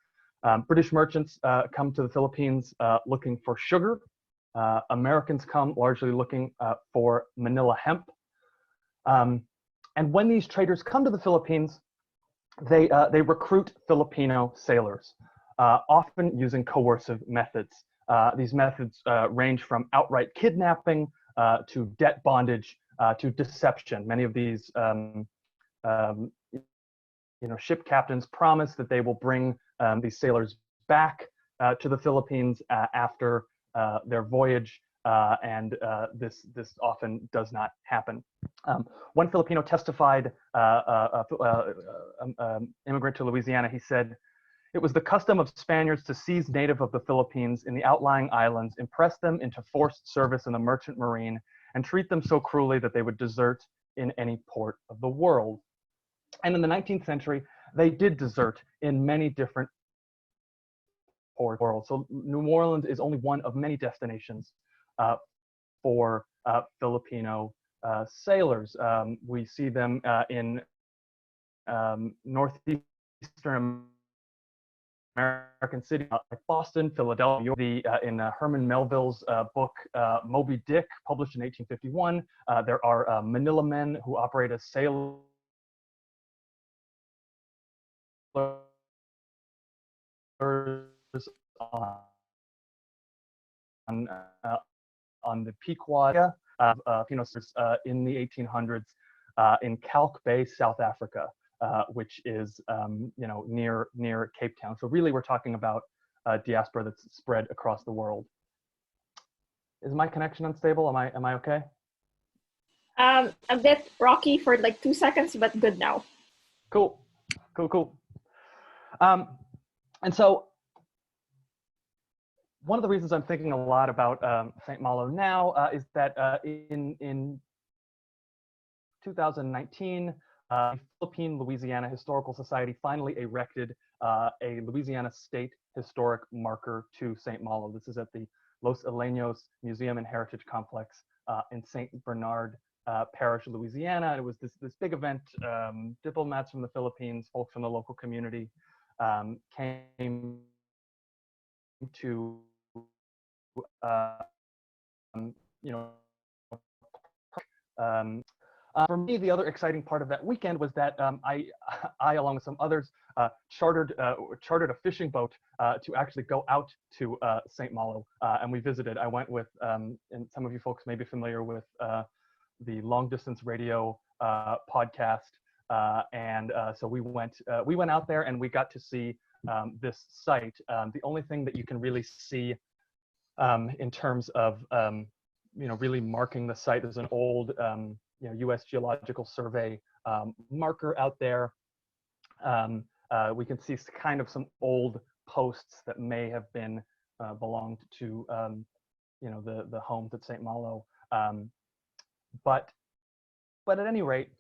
British merchants come to the Philippines looking for sugar. Americans come largely looking for Manila hemp. And when these traders come to the Philippines, they recruit Filipino sailors, often using coercive methods. These methods range from outright kidnapping to debt bondage to deception. Many of these ship captains promise that they will bring these sailors back to the Philippines after their voyage, and this often does not happen. One Filipino testified, immigrant to Louisiana, he said, "It was the custom of Spaniards to seize native of the Philippines in the outlying islands, impress them into forced service in the merchant marine, and treat them so cruelly that they would desert in any port of the world." And in the 19th century, they did desert in many different ports of the world. So New Orleans is only one of many destinations for Filipino sailors. We see them in northeastern American cities like Boston, Philadelphia. In Herman Melville's book Moby Dick, published in 1851, there are Manila men who operate as sailors on the Pequod in the 1800s in Calc Bay, South Africa, which is near Cape Town. So really, we're talking about a diaspora that's spread across the world. Is my connection unstable? Am I okay? A bit rocky for like 2 seconds, but good now. Cool. And so one of the reasons I'm thinking a lot about St. Malo now is that in 2019, the Philippine Louisiana Historical Society finally erected a Louisiana State Historic Marker to St. Malo. This is at the Los Eleños Museum and Heritage Complex in St. Bernard Parish, Louisiana. It was this big event. Diplomats from the Philippines, folks from the local community came to For me, the other exciting part of that weekend was that I, along with some others, chartered a fishing boat to actually go out to St. Malo, and we visited. I went with, and some of you folks may be familiar with the Long Distance Radio podcast, and so we went out there and we got to see this site. The only thing that you can really see in terms of really marking the site is an old U.S. Geological Survey marker out there. We can see kind of some old posts that may have been belonged to the homes at St. Malo. But at any rate,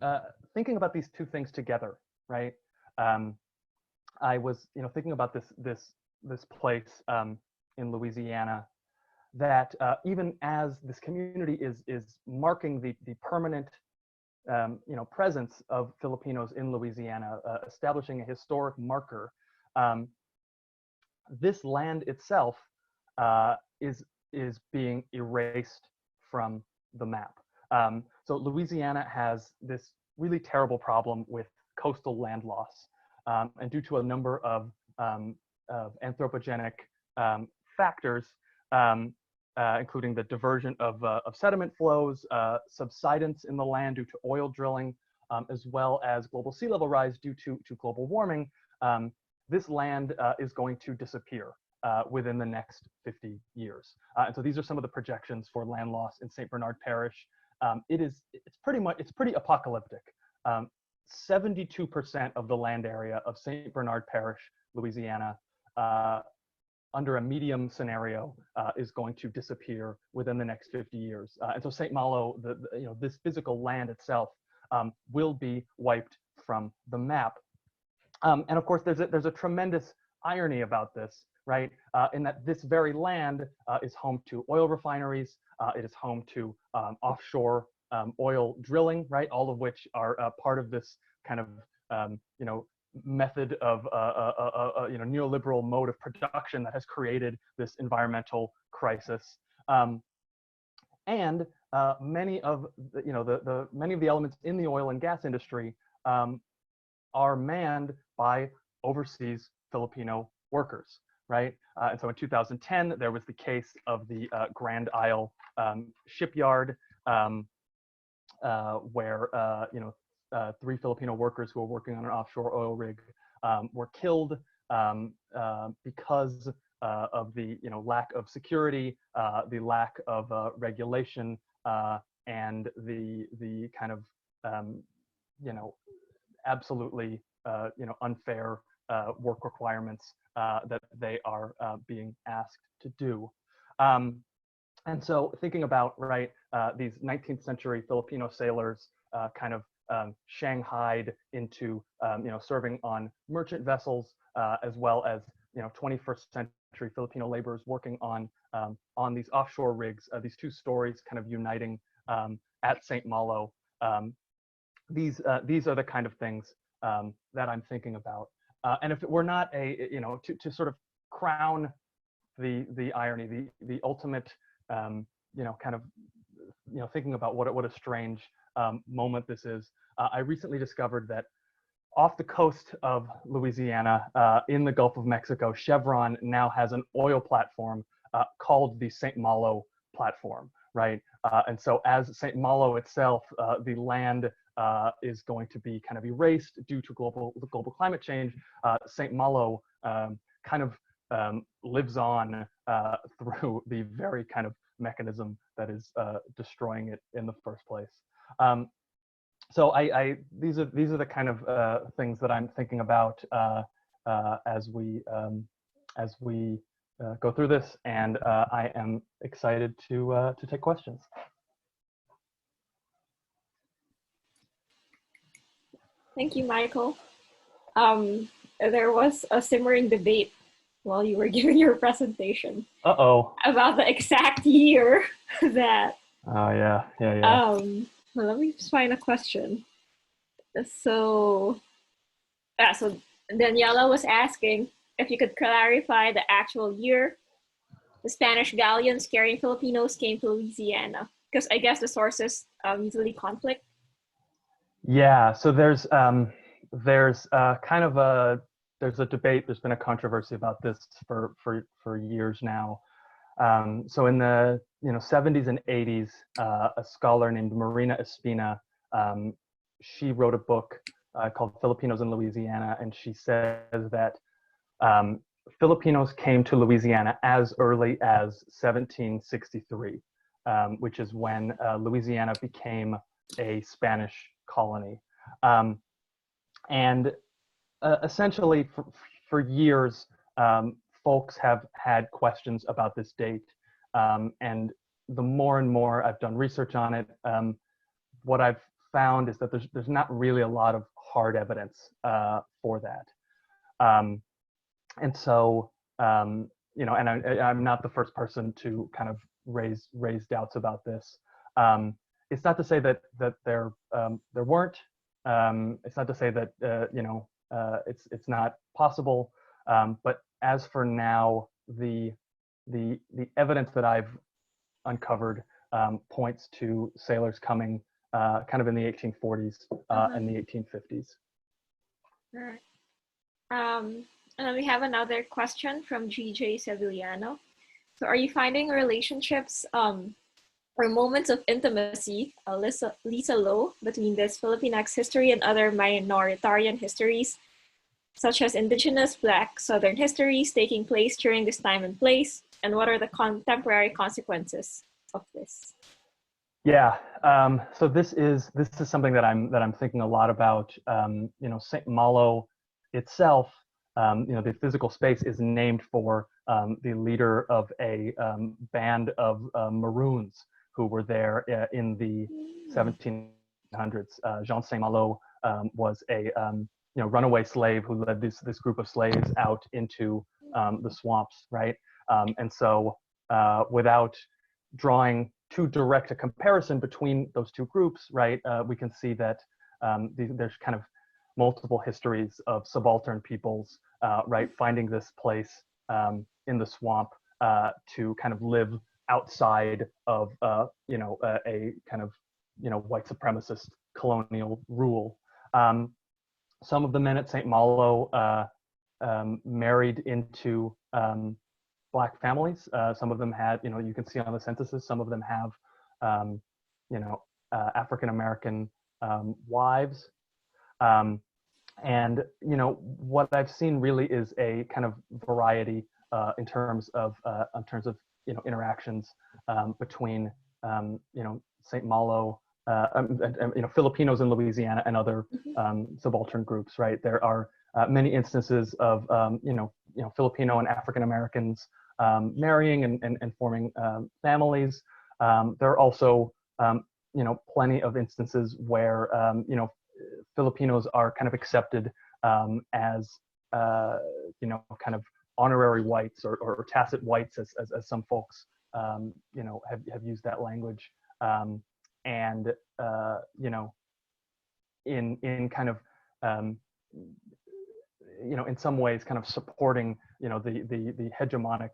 thinking about these two things together, right? I was thinking about this place in Louisiana that even as this community is marking the permanent presence of Filipinos in Louisiana, establishing a historic marker, this land itself is being erased from the map. So Louisiana has this really terrible problem with coastal land loss, and due to a number of anthropogenic factors, including the diversion of sediment flows, subsidence in the land due to oil drilling, as well as global sea level rise due to global warming, this land is going to disappear within the next 50 years. And so these are some of the projections for land loss in St. Bernard Parish. It's pretty apocalyptic. 72% of the land area of St. Bernard Parish, Louisiana, under a medium scenario, is going to disappear within the next 50 years. And so St. Malo, this physical land itself, will be wiped from the map. And of course, there's a tremendous irony about this, right? In that this very land is home to oil refineries. It is home to offshore oil drilling, right? All of which are part of this kind of, method of neoliberal mode of production that has created this environmental crisis. And many of many of the elements in the oil and gas industry are manned by overseas Filipino workers, right? And so in 2010, there was the case of the Grand Isle shipyard, where 3 Filipino workers who were working on an offshore oil rig were killed because of the lack of security, the lack of regulation, and the kind of absolutely unfair work requirements that they are being asked to do. And so thinking about, right, these 19th century Filipino sailors kind of shanghaied into serving on merchant vessels, as well as 21st century Filipino laborers working on these offshore rigs. These two stories kind of uniting at St. Malo. These are the kind of things that I'm thinking about. And if it were not to sort of crown the irony, the ultimate kind of thinking about what a strange moment this is. I recently discovered that off the coast of Louisiana, in the Gulf of Mexico, Chevron now has an oil platform called the St. Malo platform, right? And so as St. Malo itself, the land is going to be kind of erased due to global climate change. St. Malo kind of lives on through the very kind of mechanism that is destroying it in the first place. So these are the kind of things that I'm thinking about as we go through this, and I am excited to take questions. Thank you, Michael. There was a simmering debate while you were giving your presentation. About the exact year that. Oh yeah. Well, let me just find a question. So Daniela was asking if you could clarify the actual year the Spanish galleons carrying Filipinos came to Louisiana, because I guess the sources usually conflict. Yeah, so there's kind of there's a debate. There's been a controversy about this for years now. So in the 70s and 80s, a scholar named Marina Espina, she wrote a book called Filipinos in Louisiana, and she says that Filipinos came to Louisiana as early as 1763, which is when Louisiana became a Spanish colony. And essentially, for years, folks have had questions about this date. And the more and more I've done research on it, what I've found is that there's not really a lot of hard evidence for that. And so, and I'm not the first person to kind of raise doubts about this. It's not to say that there weren't. It's not to say that it's not possible. But as for now, the evidence that I've uncovered points to sailors coming kind of in the 1840s and the 1850s. All right. And then we have another question from GJ Sevillano. So are you finding relationships or moments of intimacy, Lisa Lowe, between this Filipinx history and other minoritarian histories, such as Indigenous Black Southern histories taking place during this time and place? And what are the contemporary consequences of this? Yeah, so this is something that I'm thinking a lot about. St. Malo itself, the physical space is named for the leader of a band of Maroons who were there in the 1700s. Jean St. Malo was a runaway slave who led this group of slaves out into the swamps, right? And so without drawing too direct a comparison between those two groups, right, we can see that there's kind of multiple histories of subaltern peoples, right, finding this place in the swamp to kind of live outside of, a kind of, white supremacist colonial rule. Some of the men at St. Malo married into Black families. Some of them had, you can see on the censuses, some of them have, African-American wives. And, what I've seen really is a kind of variety in terms of interactions between, St. Malo, Filipinos in Louisiana and other subaltern groups, right? There are many instances of, Filipino and African Americans marrying and forming families. There are also, plenty of instances where, Filipinos are kind of accepted as, kind of honorary whites or tacit whites, as some folks, have used that language. And, in kind of, in some ways kind of supporting, the hegemonic,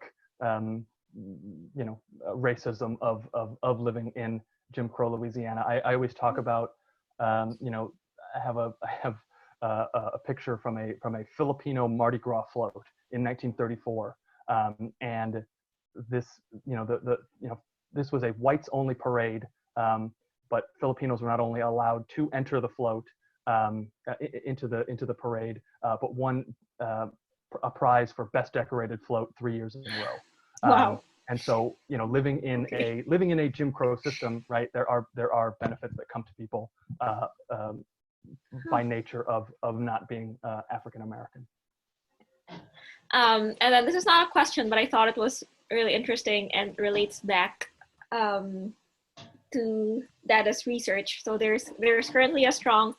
racism of living in Jim Crow Louisiana. I always talk about, I have a picture from a Filipino Mardi Gras float in 1934, and this, this was a whites only parade, but Filipinos were not only allowed to enter the float into the parade, but won a prize for best decorated float 3 years in a row. Wow. And so, living in a Jim Crow system, right? There are benefits that come to people by nature of not being African American. And then this is not a question, but I thought it was really interesting and relates back to Dada's research. So there's currently a strong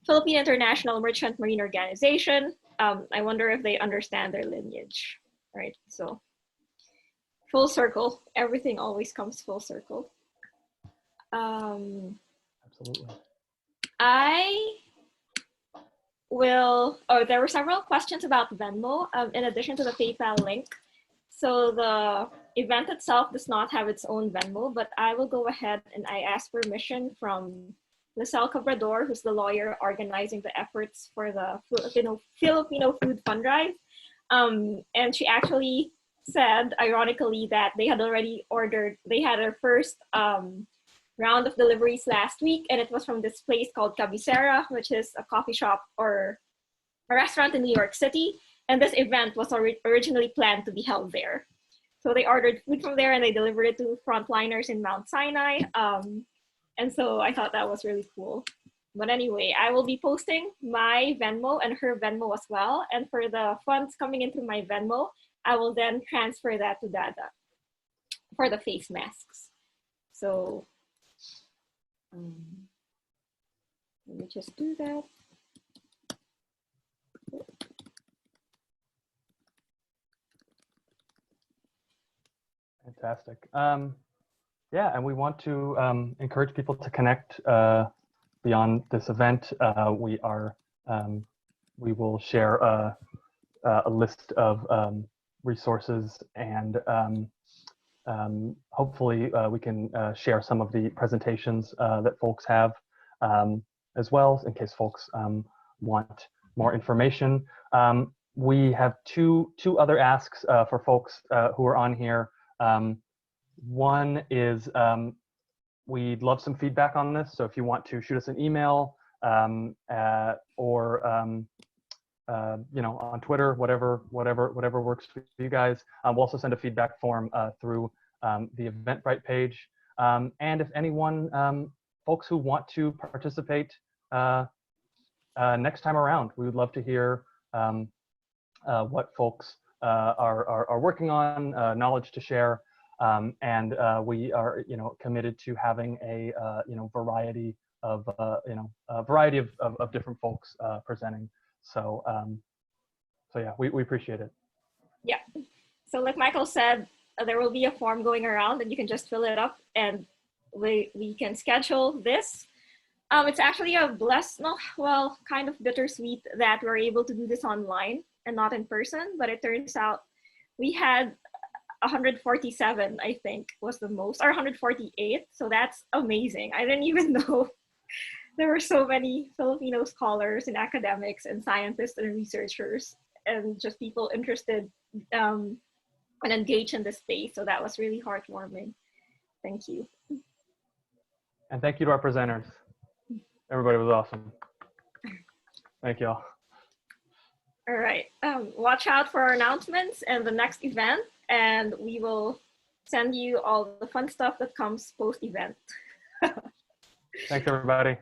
Philippine International Merchant Marine Organization. I wonder if they understand their lineage, right? So full circle, everything always comes full circle. Absolutely. There were several questions about Venmo in addition to the PayPal link. So the event itself does not have its own Venmo, but I will go ahead and I ask permission from Lizelle Cabrador, who's the lawyer organizing the efforts for the Filipino food fund drive. And she actually said, ironically, that they had already ordered, they had their first round of deliveries last week, and it was from this place called Cabicera, which is a coffee shop or a restaurant in New York City. And this event was originally planned to be held there. So they ordered food from there and they delivered it to frontliners in Mount Sinai. And so I thought that was really cool. But anyway, I will be posting my Venmo and her Venmo as well. And for the funds coming into my Venmo, I will then transfer that to Dada for the face masks. So let me just do that. Fantastic. Yeah, and we want to encourage people to connect beyond this event. We will share a list of resources, and hopefully we can share some of the presentations that folks have as well, in case folks want more information. We have two other asks for folks who are on here. One is we'd love some feedback on this. So if you want to shoot us an email or you know, on Twitter, whatever works for you guys. We'll also send a feedback form through the Eventbrite page. And if anyone, folks who want to participate next time around, we would love to hear what folks are working on, knowledge to share. And we are, you know, committed to having a, you know, variety of, of different folks presenting. So, so yeah, we appreciate it. Yeah. So like Michael said, there will be a form going around and you can just fill it up and we can schedule this. It's actually a kind of bittersweet that we're able to do this online and not in person, but it turns out we had 147, I think, was the most, or 148. So that's amazing. I didn't even know there were so many Filipino scholars and academics and scientists and researchers and just people interested and engaged in this space. So that was really heartwarming. Thank you. And thank you to our presenters. Everybody was awesome. Thank you all. All right. Watch out for our announcements and the next event, and we will send you all the fun stuff that comes post-event. Thanks, everybody.